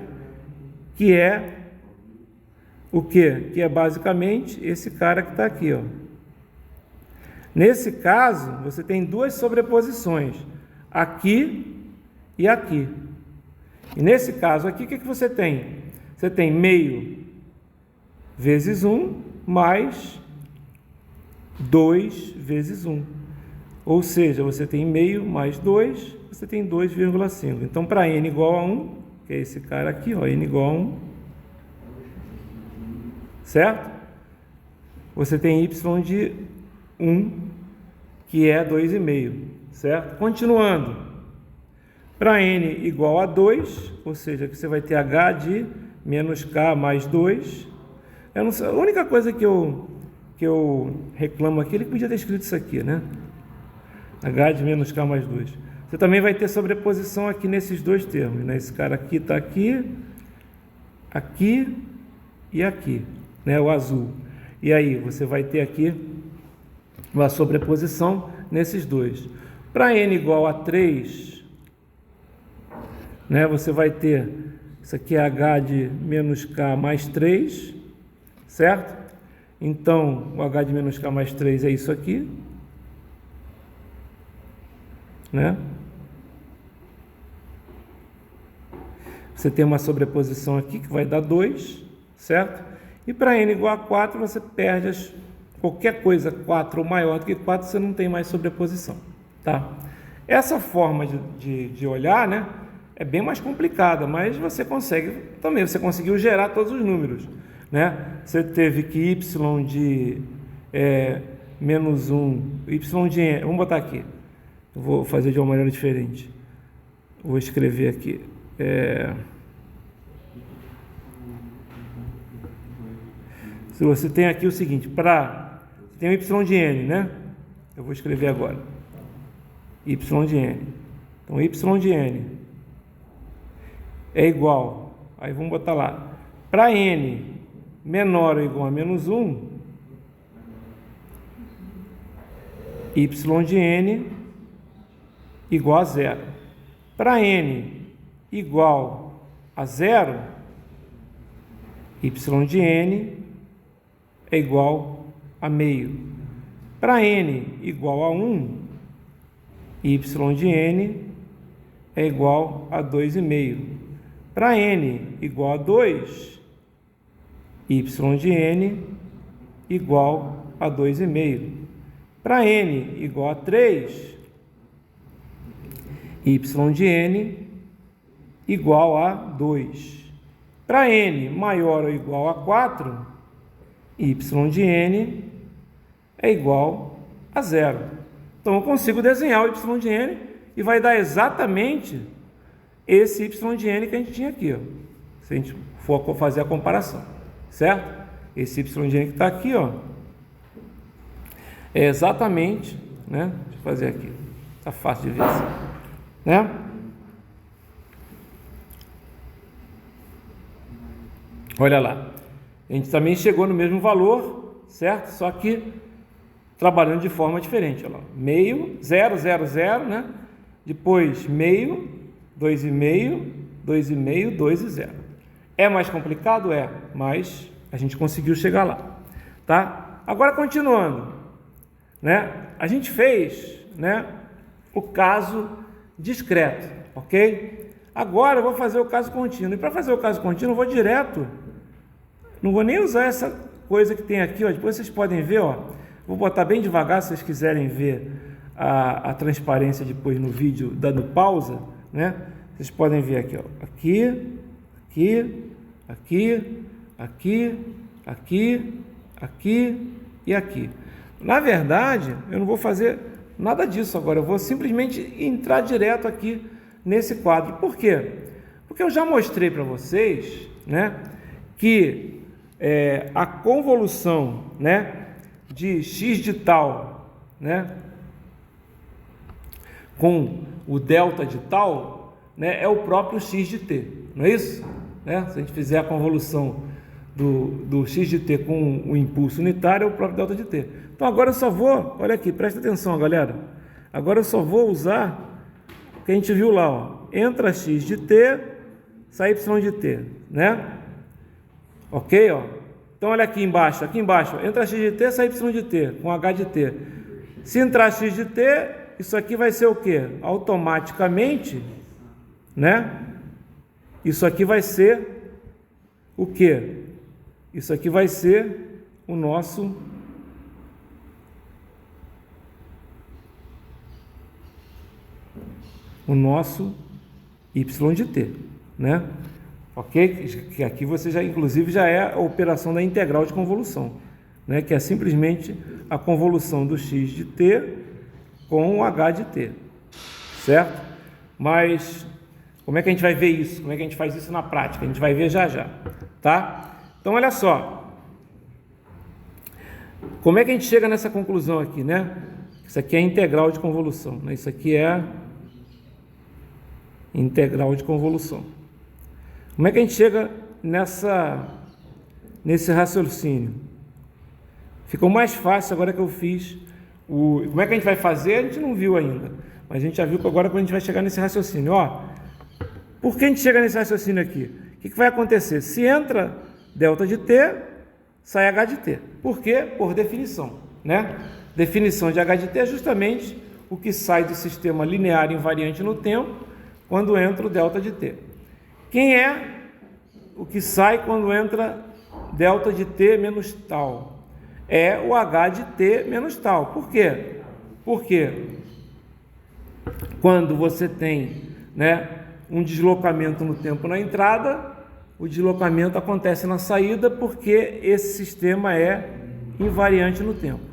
Que é o quê? Que é basicamente esse cara que está aqui, ó. Nesse caso, você tem duas sobreposições, aqui e aqui. E nesse caso aqui, o que você tem? Você tem meio vezes 1 mais 2 vezes 1. Ou seja, você tem meio mais 2, você tem 2,5. Então, para n igual a 1, que é esse cara aqui, ó, n igual a 1, certo? Você tem y de 1, que é 2,5, certo? Continuando. Para n igual a 2, ou seja, que você vai ter h de menos k mais 2. Eu não sei, a única coisa que eu reclamo aqui, ele podia ter escrito isso aqui, né? H de menos K mais 2. Você também vai ter sobreposição aqui nesses dois termos, né? Esse cara aqui está aqui, aqui e aqui, né? O azul. E aí, você vai ter aqui uma sobreposição nesses dois. Para n igual a 3, né? Você vai ter, isso aqui é H de menos K mais 3, certo? Então, o H de menos K mais 3 é isso aqui, né? Você tem uma sobreposição aqui que vai dar 2, certo? E para n igual a 4, você perde qualquer coisa 4 ou maior do que 4, você não tem mais sobreposição, tá? Essa forma de olhar, né, é bem mais complicada, mas você consegue também, você conseguiu gerar todos os números, né? Você teve que y de menos 1, y de n, vamos botar aqui, eu vou fazer de uma maneira diferente, vou escrever aqui, se você tem aqui o seguinte, tem o y de n, né? Eu vou escrever agora, y de n, então y de n é igual, aí vamos botar lá, para n menor ou igual a menos 1, y de n igual a zero. Para n igual a zero, y de n é igual a meio. Para n igual a 1, y de n é igual a 2,5. Para n igual a 2, y de n igual a 2,5. Para n igual a 3, y de n igual a 2. Para n maior ou igual a 4, y de n é igual a zero. Então, eu consigo desenhar o y de n e vai dar exatamente esse y de n que a gente tinha aqui, ó, se a gente for fazer a comparação, certo? Esse y de n que está aqui, ó, é exatamente, né? Deixa eu fazer aqui, está fácil de ver assim, né? Olha lá, a gente também chegou no mesmo valor, certo? Só que trabalhando de forma diferente, olha lá, meio, 0, 0, 0, né? Depois meio, 2,5, 2,5, 2 e 0. É mais complicado? É, mas a gente conseguiu chegar lá, tá? Agora, continuando, né? A gente fez, né, o caso discreto, ok? Agora eu vou fazer o caso contínuo. E para fazer o caso contínuo, eu vou direto, não vou nem usar essa coisa que tem aqui, ó. Depois vocês podem ver, ó. Vou botar bem devagar, se vocês quiserem ver a transparência depois no vídeo, dando pausa, né? Vocês podem ver aqui, ó. Aqui, aqui, aqui, aqui, aqui, aqui e aqui. Na verdade, eu não vou fazer Nada disso agora, eu vou simplesmente entrar direto aqui nesse quadro. Por quê? Porque eu já mostrei para vocês, né, que a convolução, né, de x de tal, né, com o delta de tal, né, é o próprio x de t, não é isso? Né? Se a gente fizer a convolução do x de t com o impulso unitário, é o próprio delta de t. Então agora eu só vou, olha aqui, presta atenção, galera. Agora eu só vou usar o que a gente viu lá, ó. Entra x de t, sai y de t, né? Ok, ó. Então olha aqui embaixo, entra x de t, sai y de t, com h de t. Se entrar x de t, isso aqui vai ser o quê? Automaticamente, né? Isso aqui vai ser o quê? Isso aqui vai ser o nosso y de t, né? Ok? Que aqui você já, inclusive, já é a operação da integral de convolução, né? Que é simplesmente a convolução do x de t com o h de t, certo? Mas como é que a gente vai ver isso? Como é que a gente faz isso na prática? A gente vai ver já já, tá? Então, olha só. Como é que a gente chega nessa conclusão aqui, né? Isso aqui é integral de convolução, né? Isso aqui é integral de convolução. Como é que a gente chega nesse raciocínio? Ficou mais fácil agora que eu fiz como é que a gente vai fazer? A gente não viu ainda, mas a gente já viu que agora quando a gente vai chegar nesse raciocínio, ó. Por que a gente chega nesse raciocínio aqui? O que vai acontecer? Se entra delta de t, sai h de t. Por quê? Por definição, né? Definição de h de t é justamente o que sai do sistema linear invariante no tempo quando entra o delta de t. Quem é o que sai quando entra delta de t menos tal? É o h de t menos tal. Por quê? Porque quando você tem, né, um deslocamento no tempo na entrada, o deslocamento acontece na saída porque esse sistema é invariante no tempo.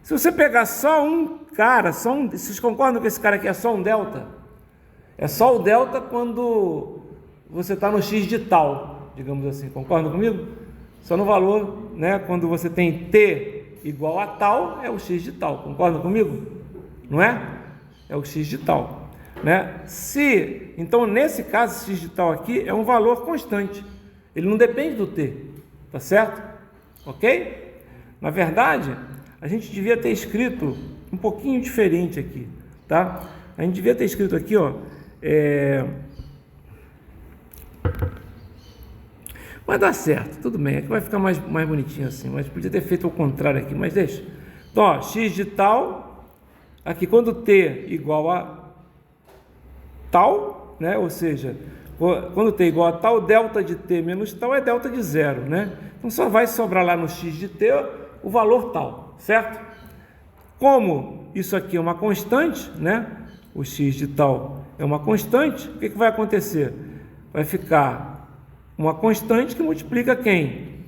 Se você pegar só um cara, vocês concordam que esse cara aqui é só um delta? É só o delta quando você está no x de tal, digamos assim. Concordam comigo? Só no valor, né? Quando você tem t igual a tal, é o x de tal. Concordam comigo? Não é? É o x de tal, né? Então, nesse caso, x de tal aqui é um valor constante. Ele não depende do t, tá certo? Ok? Na verdade, a gente devia ter escrito um pouquinho diferente aqui, tá? A gente devia ter escrito aqui, ó, Mas dá certo, tudo bem, aqui vai ficar mais bonitinho assim, mas podia ter feito ao contrário aqui, mas deixa. Então, ó, x de tal, aqui quando t igual a tal, né? Ou seja, quando t igual a tal, delta de t menos tal é delta de zero, né? Então só vai sobrar lá no x de t o valor tal, certo? Como isso aqui é uma constante, né? O x de tal é uma constante, o que vai acontecer? Vai ficar uma constante que multiplica quem?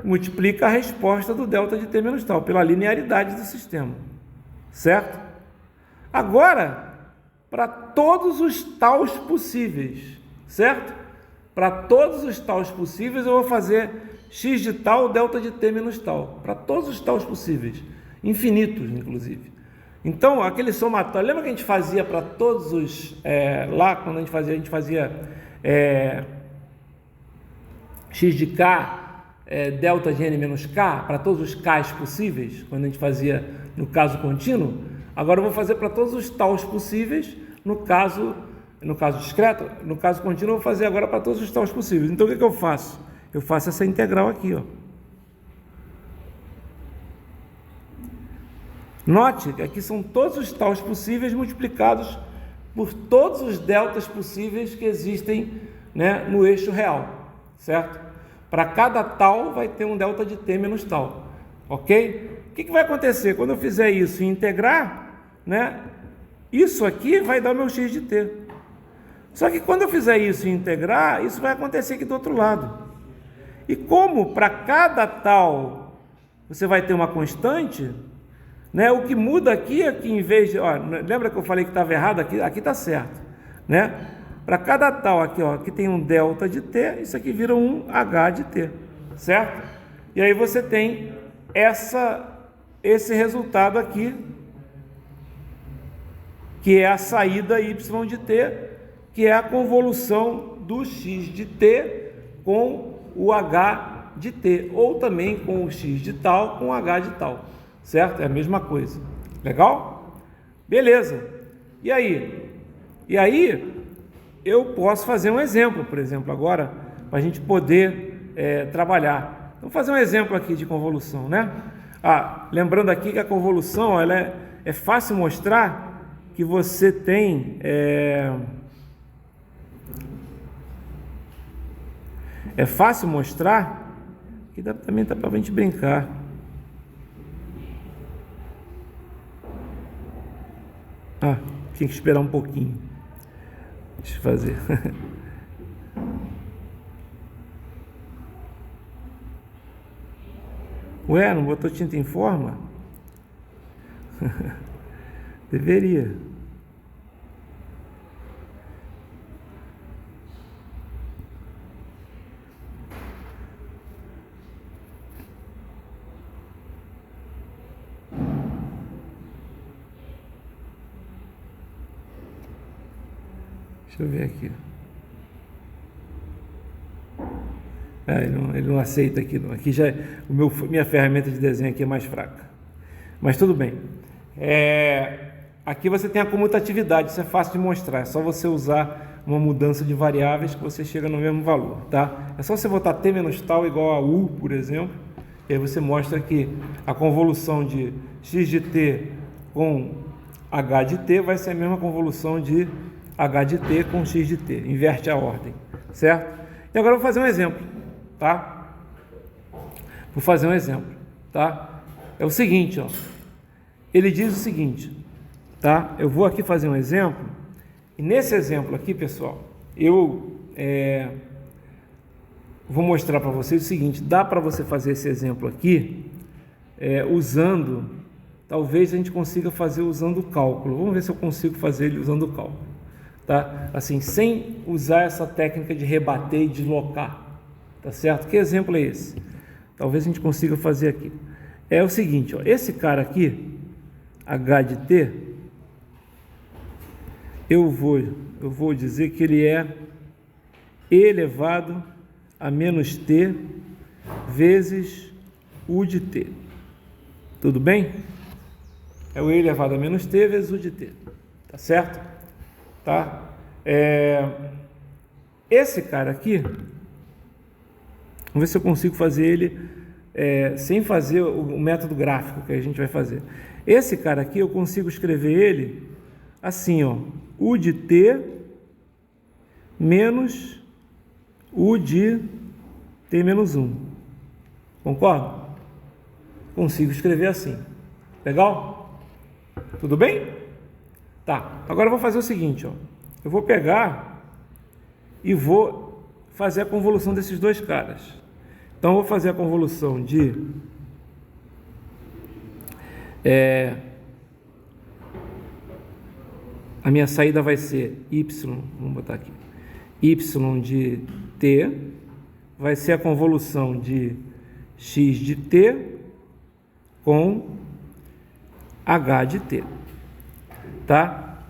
Multiplica a resposta do delta de t menos tal, pela linearidade do sistema, certo? Agora, para todos os taus possíveis, certo? Para todos os taus possíveis, eu vou fazer x de tal, delta de t menos tal. Para todos os taus possíveis, infinitos, inclusive. Então, aquele somatório, lembra que a gente fazia para todos os... lá, quando a gente fazia x de k, delta de n menos k, para todos os k's possíveis, quando a gente fazia no caso contínuo. Agora eu vou fazer para todos os taus possíveis, no caso discreto. No caso contínuo eu vou fazer agora para todos os taus possíveis. Então o que eu faço? Eu faço essa integral aqui, ó. Note que aqui são todos os taus possíveis multiplicados por todos os deltas possíveis que existem, né, no eixo real, certo? Para cada tal vai ter um delta de t menos tal, ok? O que vai acontecer? Quando eu fizer isso e integrar, né, isso aqui vai dar o meu x de t. Só que quando eu fizer isso e integrar, isso vai acontecer aqui do outro lado. E como para cada tal você vai ter uma constante, né? O que muda aqui é que em vez de, ó, lembra que eu falei que estava errado aqui? Aqui está certo, né? Para cada tal aqui, ó, aqui tem um delta de t, isso aqui vira um h de t, certo? E aí você tem esse resultado aqui, que é a saída y de t, que é a convolução do x de t com o h de t, ou também com o x de tal com o h de tal, certo? É a mesma coisa. Legal? Beleza. E aí? Eu posso fazer um exemplo, por exemplo, agora, para a gente poder trabalhar. Vamos fazer um exemplo aqui de convolução, né? Lembrando aqui que a convolução, ela é fácil mostrar que você tem... É fácil mostrar que também dá para a gente brincar. Tinha que esperar um pouquinho. Deixa eu fazer. Ué, não botou tinta em forma? Deveria. Deixa eu ver aqui. Ele não aceita aqui não. Aqui já minha ferramenta de desenho aqui é mais fraca. Mas tudo bem. Aqui você tem a comutatividade, isso é fácil de mostrar. É só você usar uma mudança de variáveis que você chega no mesmo valor, tá? É só você botar t menos tal igual a u, por exemplo, e aí você mostra que a convolução de x de t com h de t vai ser a mesma convolução de h de t com x de t, inverte a ordem, certo? E agora eu vou fazer um exemplo, tá? Vou fazer um exemplo, tá? É o seguinte, ó. Ele diz o seguinte, tá? Eu vou aqui fazer um exemplo, e nesse exemplo aqui, pessoal, eu vou mostrar para vocês o seguinte, dá para você fazer esse exemplo aqui usando, talvez a gente consiga fazer usando o cálculo. Vamos ver se eu consigo fazer ele usando o cálculo. Tá? Assim, sem usar essa técnica de rebater e deslocar, tá certo? Que exemplo é esse? Talvez a gente consiga fazer aqui. É o seguinte, ó, esse cara aqui, h de t, eu vou dizer que ele é e elevado a menos t vezes u de t. Tudo bem? É o e elevado a menos t vezes u de t, tá certo? Tá? Esse cara aqui, vamos ver se eu consigo fazer ele sem fazer o método gráfico que a gente vai fazer. Esse cara aqui eu consigo escrever ele assim, ó, u de t menos u de t menos 1. Concorda? Consigo escrever assim. Legal? Tudo bem? Tá, agora eu vou fazer o seguinte, ó. Eu vou pegar e vou fazer a convolução desses dois caras. Então, eu vou fazer a convolução de a minha saída vai ser y, vamos botar aqui, y de t, vai ser a convolução de x de t com h de t. Tá?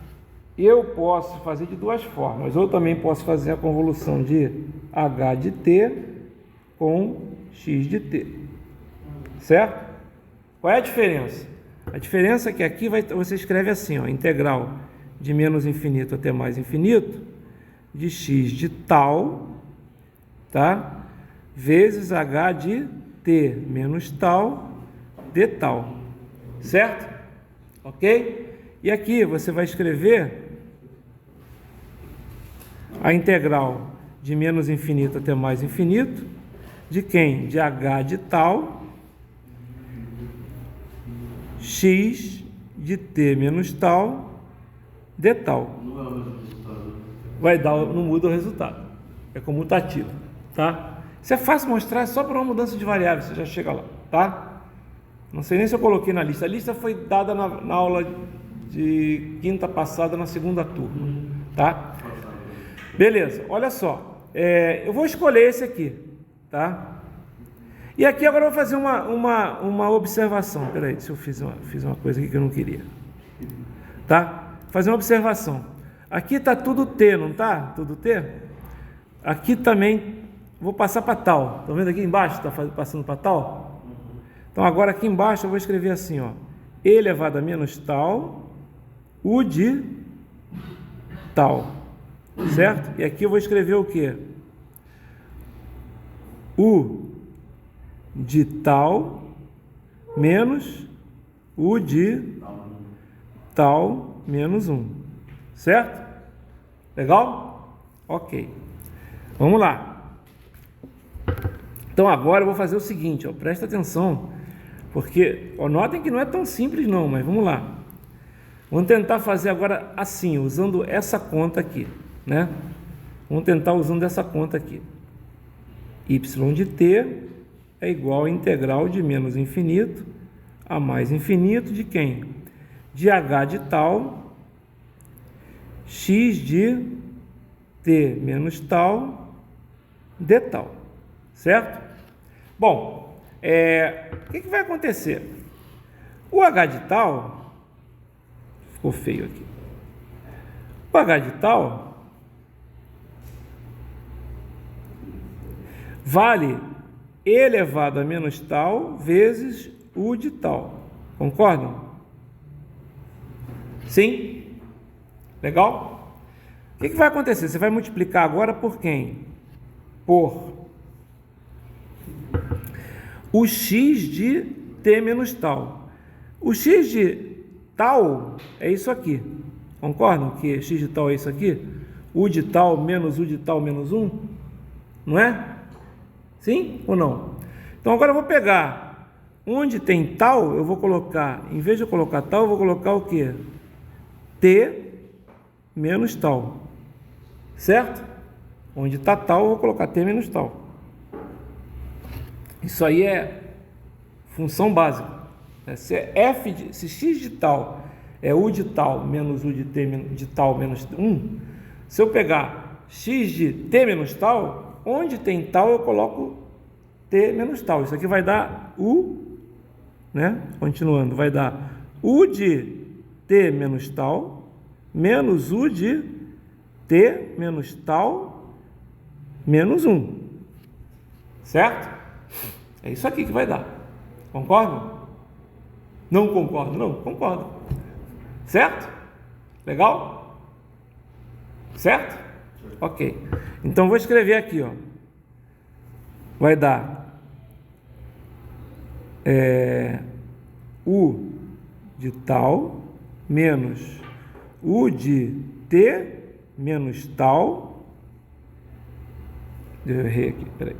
Eu posso fazer de duas formas. Eu também posso fazer a convolução de h de t com x de t. Certo? Qual é a diferença? A diferença é que aqui você escreve assim, ó, integral de menos infinito até mais infinito de x de tal, tá? Vezes h de t menos tal de tal. Certo? Ok? E aqui você vai escrever a integral de menos infinito até mais infinito de quem? De h de tal, x de t menos tal, de tal. Vai dar, não muda o resultado. É comutativo, tá? Isso é fácil mostrar, é só para uma mudança de variável, você já chega lá, tá? Não sei nem se eu coloquei na lista. A lista foi dada na aula de quinta passada, na segunda turma, tá? Beleza, olha só. Eu vou escolher esse aqui, tá? E aqui agora eu vou fazer uma observação. Peraí, se eu fiz uma coisa aqui que eu não queria. Tá? Fazer uma observação. Aqui tá tudo T, não tá? Tudo T? Aqui também vou passar para tal. Estão vendo aqui embaixo? Está passando para tal? Então agora aqui embaixo eu vou escrever assim, ó. E elevado a menos tal, U de tal. Certo? E aqui eu vou escrever o quê? U de tal menos U de tal menos 1. Certo? Legal? Ok. Vamos lá. Então agora eu vou fazer o seguinte, ó, presta atenção, porque notem que não é tão simples não, mas vamos lá. Vamos tentar fazer agora assim, usando essa conta aqui, né? Vamos tentar usando essa conta aqui. Y de t é igual a integral de menos infinito a mais infinito de quem? De h de tal, x de t menos tal, de tal. Certo? Bom, o que vai acontecer? O h de tal, ficou feio aqui. O h de tal vale e elevado a menos tal vezes U de tal. Concordam? Sim? Legal? O que vai acontecer? Você vai multiplicar agora por quem? Por o x de t menos tal. O x de tal é isso aqui. Concordam que x de tal é isso aqui? U de tal menos U de tal menos 1? Não é? Sim ou não? Então agora eu vou pegar onde tem tal, eu vou colocar, em vez de eu colocar tal, eu vou colocar o quê? T menos tal. Certo? Onde está tal, eu vou colocar T menos tal. Isso aí é função básica. Se x de tal é U de tal menos U de T de tal menos 1, se eu pegar x de T menos tal, onde tem tal eu coloco T menos tal. Isso aqui vai dar U, né? Continuando, vai dar U de T menos tal menos U de T menos tal menos 1. Certo? É isso aqui que vai dar. Concordam? Não concordo? Não, concordo. Certo? Legal? Certo? Ok. Então vou escrever aqui, ó. Vai dar U de tal menos U de T menos tal. Eu errei aqui, peraí.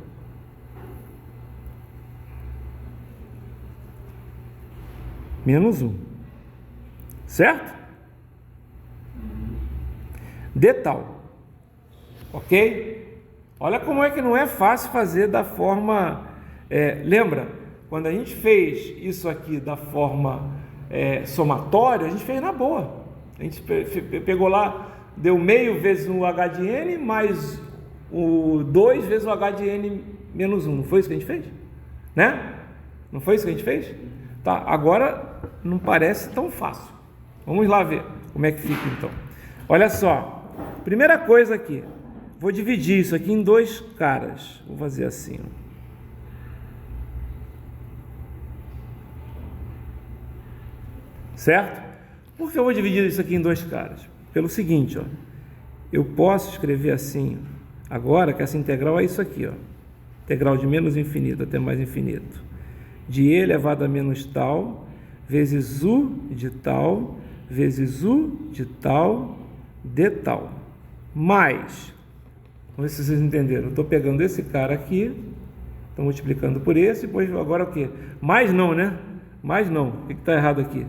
Menos 1. Certo? De tal. Ok? Olha como é que não é fácil fazer da forma... lembra? Quando a gente fez isso aqui da forma somatória, a gente fez na boa. A gente pegou lá, deu meio vezes o h de n mais o 2 vezes o h de n menos 1. Não foi isso que a gente fez? Né? Não foi isso que a gente fez? Tá, agora não parece tão fácil. Vamos lá ver como é que fica então. Olha só, primeira coisa aqui, vou dividir isso aqui em dois caras. Vou fazer assim, ó. Certo? Por que eu vou dividir isso aqui em dois caras? Pelo seguinte, ó, eu posso escrever assim, agora que essa integral é isso aqui, ó, integral de menos infinito até mais infinito, de e elevado a menos tal, vezes U de tal, vezes U de tal, de tal, mais, vamos ver se vocês entenderam, eu estou pegando esse cara aqui, estou multiplicando por esse, depois agora o quê? Mais não, né? Mais não, o que está errado aqui?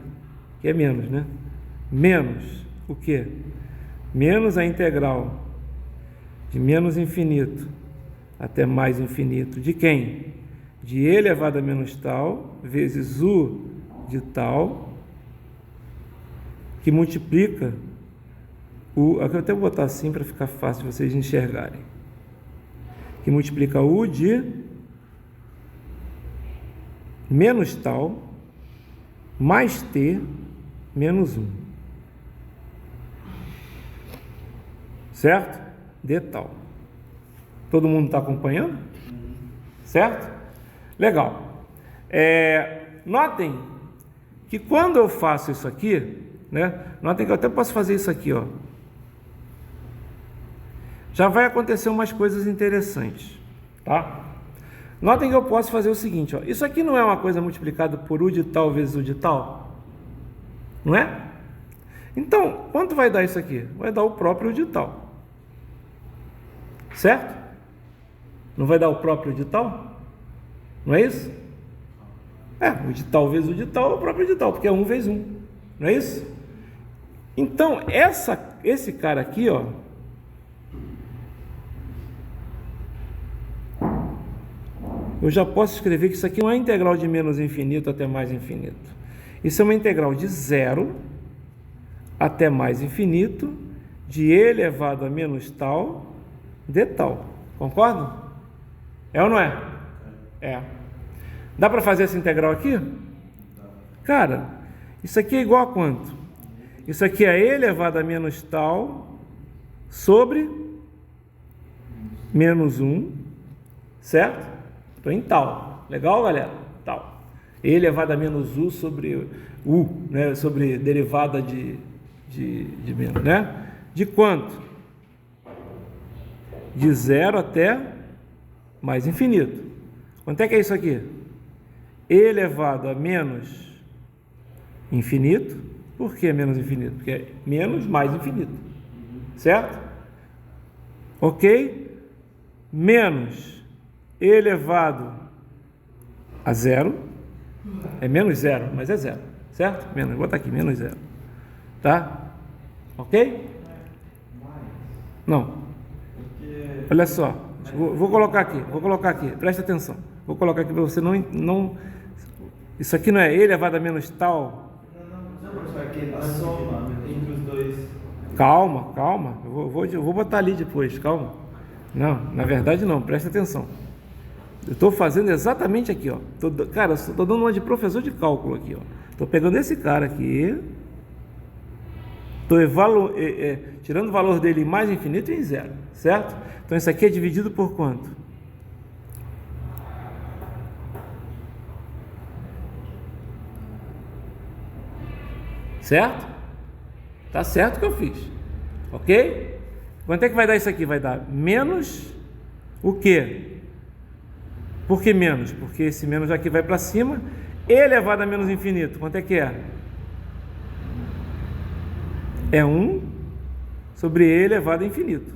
Que é menos, né? Menos o quê? Menos a integral de menos infinito até mais infinito. De quem? de e elevado a menos tal vezes u de tal, que multiplica o... Aqui eu até vou botar assim para ficar fácil de vocês enxergarem. Que multiplica u de menos tal mais t menos 1. Certo? De tal. Todo mundo está acompanhando? Certo? Legal. Notem que quando eu faço isso aqui, né? Notem que eu até posso fazer isso aqui, ó. Já vai acontecer umas coisas interessantes, tá? Notem que eu posso fazer o seguinte, ó. Isso aqui não é uma coisa multiplicada por u de tal vezes u de tal? Não é? Então, quanto vai dar isso aqui? Vai dar o próprio u de tal. Certo? Não vai dar o próprio u de tal? Não é isso? O de tal vezes o de tal é o próprio de tal, porque é 1 vezes 1. Não é isso? Então, esse cara aqui, ó, eu já posso escrever que isso aqui não é integral de menos infinito até mais infinito. Isso é uma integral de 0 até mais infinito, de e elevado a menos tal, de tal. Concordam? É ou não é? É. Dá para fazer essa integral aqui? Cara, isso aqui é igual a quanto? Isso aqui é e elevado a menos tal sobre menos 1, certo? Estou em tal. Legal, galera? Tal. E elevado a menos u sobre u, né? Sobre derivada de menos, né? De quanto? De 0 até mais infinito. Quanto é que é isso aqui? E elevado a menos infinito. Por que menos infinito? Porque é menos mais infinito. Certo? Ok? Menos e elevado a 0. É menos 0, mas é 0. Certo? Menos, vou botar aqui, menos 0. Tá? Ok? Não. Olha só. Vou colocar aqui. Presta atenção. Vou colocar aqui para você não... Isso aqui não é e elevado a menos tal? Não, professor, aqui a soma entre os dois. Calma. Eu vou botar ali depois, calma. Não, na verdade não, presta atenção. Eu estou fazendo exatamente aqui, ó. Cara, estou dando uma de professor de cálculo aqui, ó. Estou pegando esse cara aqui, estou tirando o valor dele em mais infinito e em 0, certo? Então isso aqui é dividido por quanto? Certo? Tá certo o que eu fiz. Ok? Quanto é que vai dar isso aqui? Vai dar menos o quê? Por que menos? Porque esse menos aqui vai para cima. E elevado a menos infinito. Quanto é que é? É 1 sobre e elevado a infinito.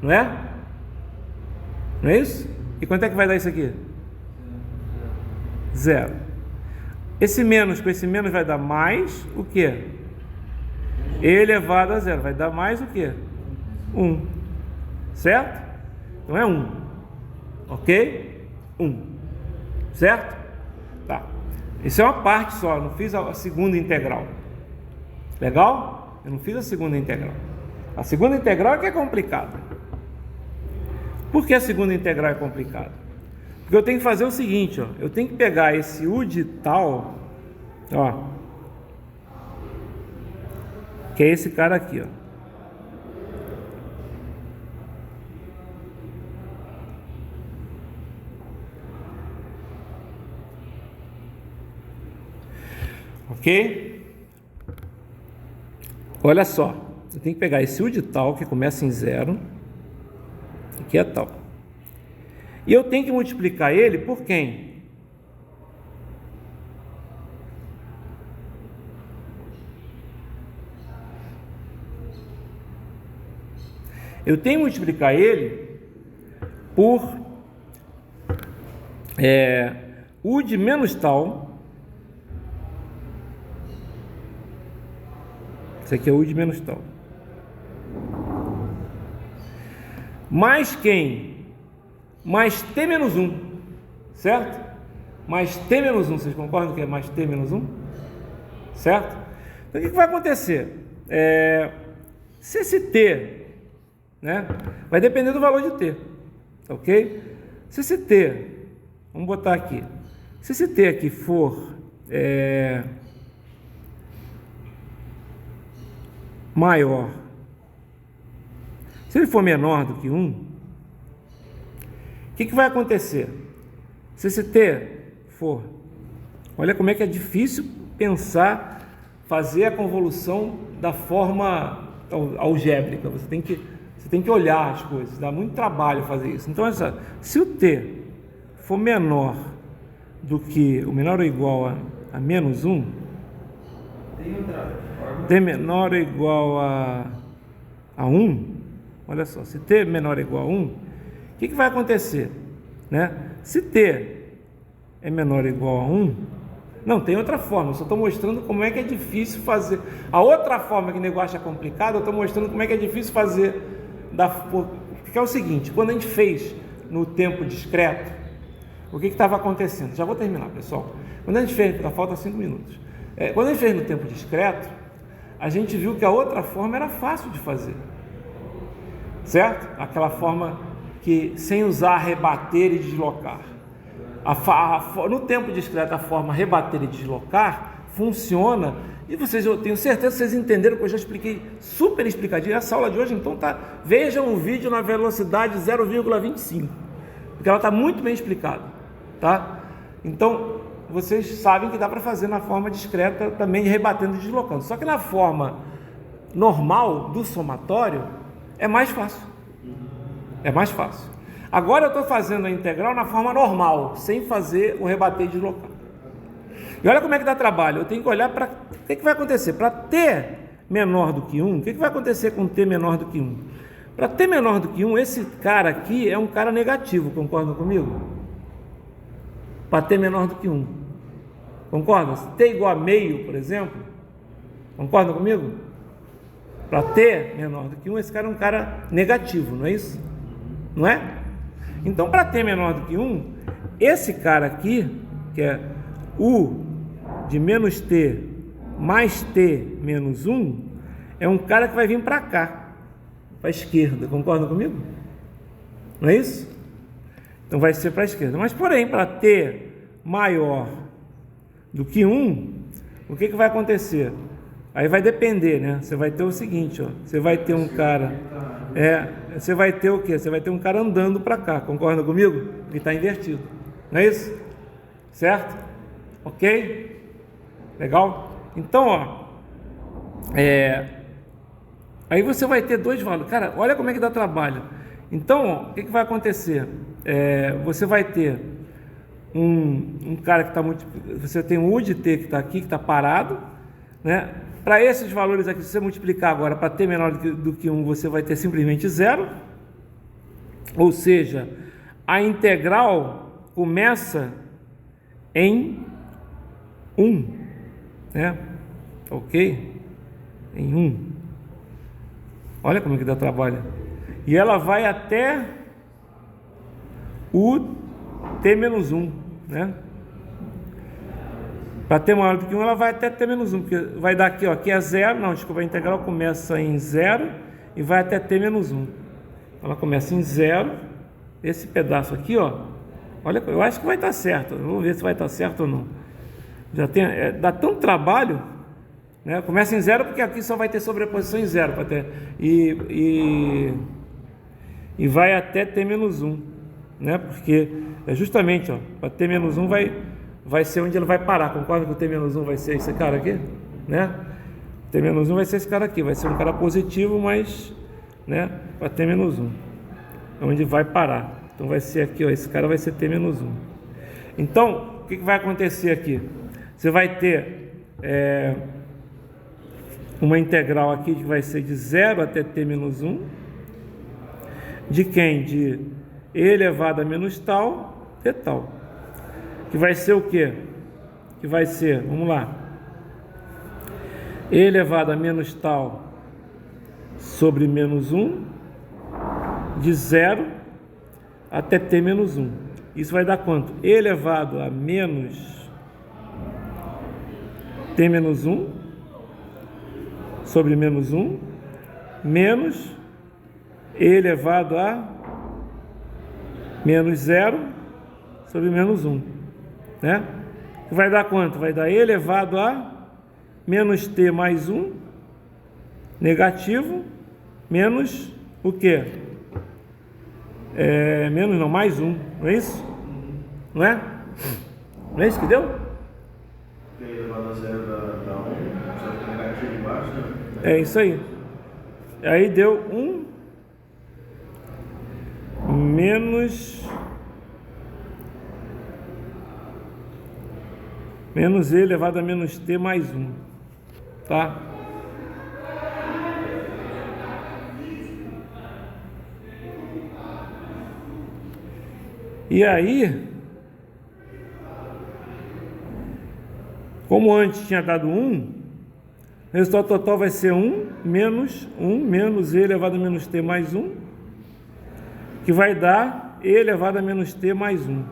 Não é? Não é isso? E quanto é que vai dar isso aqui? 0. Esse menos com esse menos vai dar mais o quê? E elevado a 0. Vai dar mais o quê? 1. Certo? Então é 1. Ok? 1. Certo? Tá. Isso é uma parte só. Eu não fiz a segunda integral. Legal? Eu não fiz a segunda integral. A segunda integral é que é complicada. Por que a segunda integral é complicada? Porque eu tenho que fazer o seguinte, ó. Eu tenho que pegar esse u de tal, ó, que é esse cara aqui, ó. Ok? Olha só, eu tenho que pegar esse u de tal, que começa em 0, que é tal. E eu tenho que multiplicar ele por quem? Eu tenho que multiplicar ele por u de menos tal. Isso aqui é u de menos tal. Mais quem? Mais t menos 1. certo? Mais t menos 1, vocês concordam que é mais t menos 1? Certo? Então o que vai acontecer? Se esse t, né, vai depender do valor de t, ok? Se esse t, vamos botar aqui, se esse t aqui for maior, se ele for menor do que 1, o que vai acontecer? Se esse t for, olha como é que é difícil pensar, fazer a convolução da forma algébrica, você tem que olhar as coisas, dá muito trabalho fazer isso. Então, se o t for menor do que, o menor ou igual a menos 1, Tem outra forma? t menor ou igual a 1, olha só, se t menor ou igual a 1, o que vai acontecer? Né? Se t é menor ou igual a 1, não, tem outra forma, eu só estou mostrando como é que é difícil fazer. A outra forma que o negócio é complicado, eu estou mostrando como é que é difícil fazer, porque é o seguinte, quando a gente fez no tempo discreto, o que estava acontecendo? Já vou terminar, pessoal. Quando a gente fez, falta 5 minutos. Quando a gente fez no tempo discreto, a gente viu que a outra forma era fácil de fazer, certo? Aquela forma que sem usar rebater e deslocar. No tempo discreto, a forma rebater e deslocar funciona, e eu tenho certeza que vocês entenderam, que eu já expliquei super explicadinho. Essa aula de hoje, então, vejam o vídeo na velocidade 0,25, porque ela está muito bem explicada, tá? Então, vocês sabem que dá para fazer na forma discreta também, rebatendo e deslocando. Só que na forma normal do somatório é mais fácil. É mais fácil. Agora eu estou fazendo a integral na forma normal, sem fazer o rebater e deslocar. E olha como é que dá trabalho. Eu tenho que olhar para o que vai acontecer. Para t menor do que 1, o que vai acontecer com t menor do que 1? Para t menor do que 1, esse cara aqui é um cara negativo, concordam comigo? Para t menor do que 1. Concordam? Se t igual a meio, por exemplo, concordam comigo? Para t menor do que 1, esse cara é um cara negativo, não é isso? Não é? Então, para t menor do que 1, esse cara aqui, que é u de menos t mais t menos 1, é um cara que vai vir para cá, para a esquerda. Concordam comigo? Não é isso? Então vai ser para a esquerda. Mas, porém, para t maior do que 1, o que vai acontecer? Aí vai depender, né? Você vai ter o seguinte, ó, você vai ter um cara... você vai ter o quê? Você vai ter um cara andando para cá, concorda comigo? Ele está invertido, não é isso? Certo? Ok? Legal? Então, ó, aí você vai ter dois valores. Cara, olha como é que dá trabalho. Então, ó, o que vai acontecer? Você vai ter um cara que está muito... Você tem um u de t que está aqui, que está parado, né? Para esses valores aqui, se você multiplicar agora para t menor do que 1, você vai ter simplesmente 0. Ou seja, a integral começa em 1, né? Ok? Em 1. Olha como é que dá trabalho. E ela vai até o t menos 1, né? Para t maior do que 1, ela vai até t menos 1, porque vai dar aqui, ó, aqui é 0, não, desculpa, a integral começa em 0 e vai até t menos 1. Ela começa em 0, esse pedaço aqui, ó, olha, eu acho que vai estar certo, vamos ver se vai estar certo ou não. Já tem, dá tanto trabalho, né? Começa em 0 porque aqui só vai ter sobreposição em 0, e vai até t menos 1, né? Porque justamente, ó, para t menos 1 vai ser onde ele vai parar. Concorda que o t menos 1 vai ser esse cara aqui, né? O t menos 1 vai ser esse cara aqui, vai ser um cara positivo, mas, né, para t menos 1 é onde vai parar. Então vai ser aqui, ó, esse cara vai ser t menos 1. Então, o que vai acontecer aqui? Você vai ter uma integral aqui que vai ser de 0 até t menos 1, de quem? De e elevado a menos tal, t tal. Que vai ser o quê? Que vai ser, vamos lá, e elevado a menos tal sobre menos 1, de 0 até t menos 1. Isso vai dar quanto? E elevado a menos t menos 1 sobre menos 1 menos e elevado a menos 0 sobre menos 1, né? Vai dar quanto? Vai dar e elevado a menos t mais 1 negativo menos o quê? Menos não, mais 1, não é isso? Não é? Não é isso que deu? T elevado a 0 dá 1, só que negativo embaixo, né? É isso aí. Aí deu 1 menos e elevado a menos t mais 1, tá? E aí, como antes tinha dado 1, o resultado total vai ser 1 menos e elevado a menos t mais 1, que vai dar e elevado a menos t mais 1,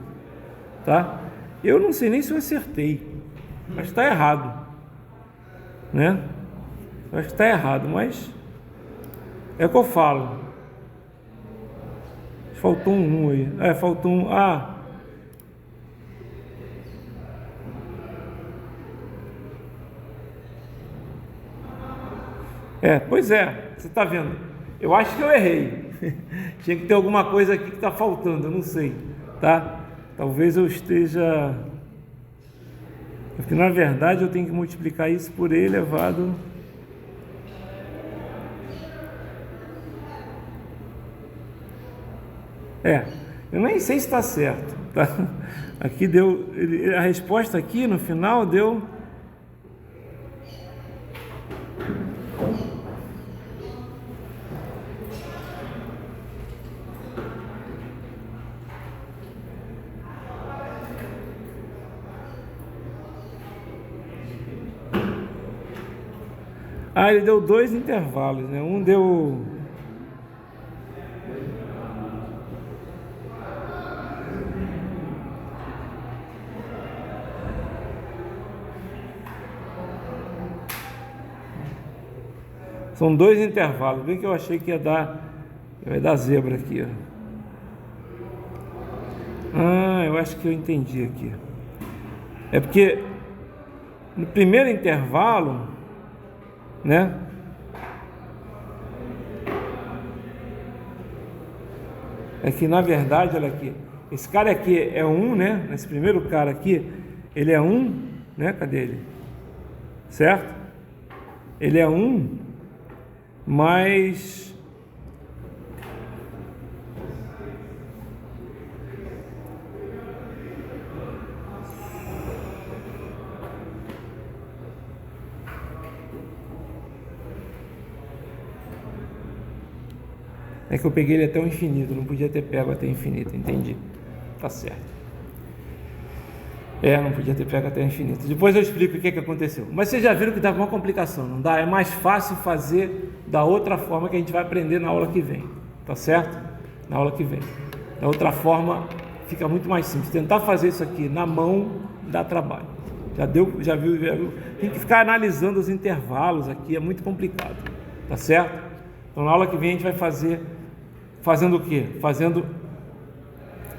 tá? Eu não sei nem se eu acertei, mas está errado, né? Eu acho que está errado, mas é o que eu falo. Faltou um 1 aí. Faltou um. Pois é, você está vendo. Eu acho que eu errei. Tinha que ter alguma coisa aqui que está faltando, eu não sei, tá? Talvez eu esteja... Porque na verdade eu tenho que multiplicar isso por e elevado... Eu nem sei se está certo, tá? Aqui deu... A resposta aqui no final deu... ele deu 2 intervalos, né? Um deu... São 2 intervalos, bem que eu achei que ia dar... Vai dar zebra aqui, ó. Eu acho que eu entendi aqui. É porque no primeiro intervalo, né? É que na verdade, olha aqui, esse cara aqui é 1, né? Esse primeiro cara aqui, ele é 1, né? Cadê ele? Certo? Ele é 1, mas... É que eu peguei ele até o infinito, não podia ter pego até o infinito, entendi. Tá certo. Não podia ter pego até o infinito. Depois eu explico o que aconteceu. Mas vocês já viram que dá uma complicação, não dá? É mais fácil fazer da outra forma que a gente vai aprender na aula que vem. Tá certo? Na aula que vem. Da outra forma fica muito mais simples. Tentar fazer isso aqui na mão dá trabalho. Já viu? Tem que ficar analisando os intervalos aqui, é muito complicado. Tá certo? Então na aula que vem a gente vai fazendo o quê? Fazendo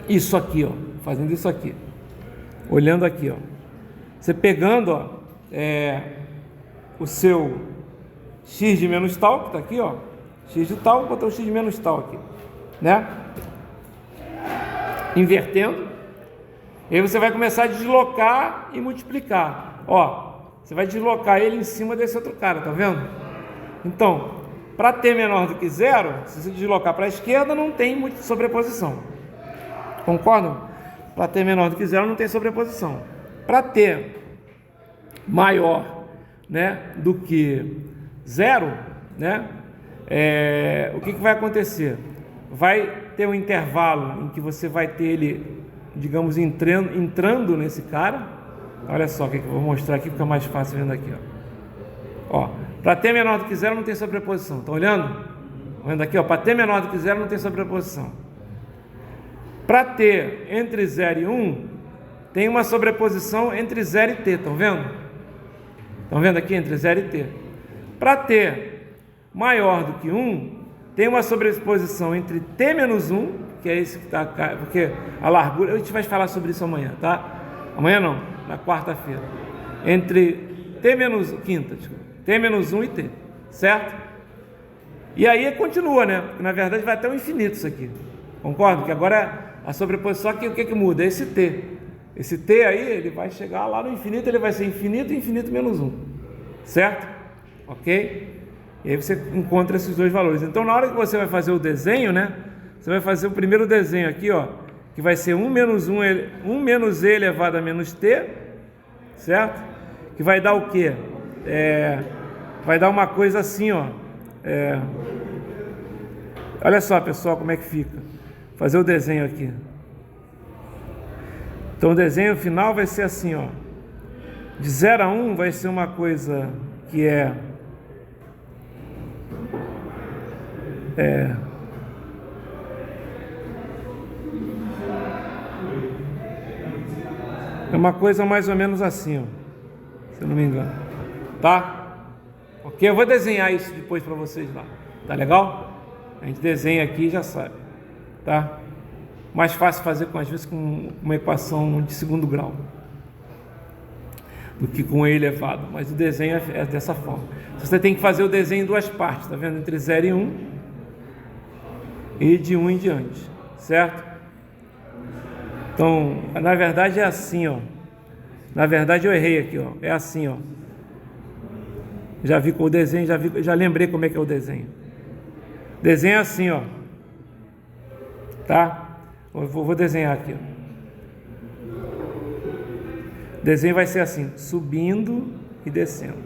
isso aqui, ó. Fazendo isso aqui. Olhando aqui, ó. Você pegando, ó, o seu x de menos tal, que está aqui, ó. X de tal, botar o x de menos tal aqui, né? Invertendo. E aí você vai começar a deslocar e multiplicar. Ó, você vai deslocar ele em cima desse outro cara, tá vendo? Então, para t menor do que 0, se você deslocar para a esquerda, não tem sobreposição. Concordam? Para t menor do que 0, não tem sobreposição. Para t maior, né, do que 0, né, o que vai acontecer? Vai ter um intervalo em que você vai ter ele, digamos, entrando nesse cara. Olha só o que eu vou mostrar aqui, fica mais fácil vendo aqui, ó. Para t menor do que 0 não tem sobreposição. Estão olhando? Olhando aqui, ó. Para t menor do que 0 não tem sobreposição. Para t entre 0 e 1, tem uma sobreposição entre 0 e t, estão vendo? Estão vendo aqui entre 0 e t? Para t maior do que 1, tem uma sobreposição entre t menos 1, que é esse que está cá, porque a largura, a gente vai falar sobre isso amanhã, tá? Amanhã não, na quarta-feira. Entre t menos, quinta, desculpa, t menos 1 e t, certo? E aí continua, né? Porque, na verdade vai até o infinito isso aqui, concorda? Que agora a sobreposição aqui, o que muda? É esse t. Esse t aí, ele vai chegar lá no infinito, ele vai ser infinito e infinito menos 1, certo? Ok? E aí você encontra esses dois valores. Então, na hora que você vai fazer o desenho, né? Você vai fazer o primeiro desenho aqui, ó, que vai ser 1 menos e elevado a menos t, certo? Que vai dar o quê? Vai dar uma coisa assim, ó. Olha só, pessoal, como é que fica. Fazer o desenho aqui. Então, o desenho final vai ser assim, ó. De 0 a 1 vai ser uma coisa que é uma coisa mais ou menos assim, ó, se eu não me engano, tá? Ok? Eu vou desenhar isso depois para vocês lá, tá legal? A gente desenha aqui e já sabe, tá? Mais fácil fazer, às vezes, com uma equação de segundo grau do que com E elevado, mas o desenho é dessa forma. Você tem que fazer o desenho em duas partes, tá vendo? Entre 0 e 1 e de 1 em diante, certo? Então, na verdade é assim, ó. Na verdade eu errei aqui, ó. É assim, ó. Já vi com o desenho, já lembrei como é que é o desenho. Desenho é assim, ó. Tá? Eu vou desenhar aqui, ó. O desenho vai ser assim, subindo e descendo,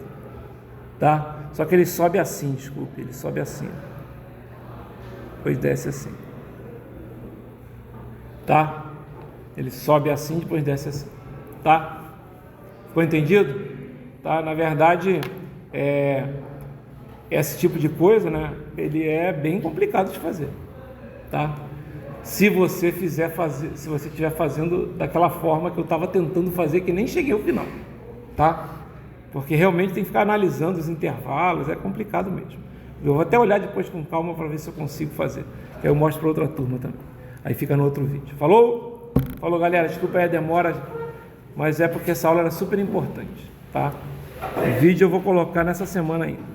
tá? Só que ele sobe assim, desculpe, ele sobe assim, depois desce assim, tá? Ele sobe assim, depois desce assim, tá? Ficou entendido? Tá? Na verdade, esse tipo de coisa, né? Ele é bem complicado de fazer, tá? Se você estiver fazendo daquela forma que eu estava tentando fazer, que nem cheguei ao final, tá? Porque realmente tem que ficar analisando os intervalos, é complicado mesmo. Eu vou até olhar depois com calma para ver se eu consigo fazer, que aí eu mostro para outra turma também. Aí fica no outro vídeo. Falou? Falou, galera, desculpa aí a demora, mas é porque essa aula era super importante, tá? O vídeo eu vou colocar nessa semana ainda.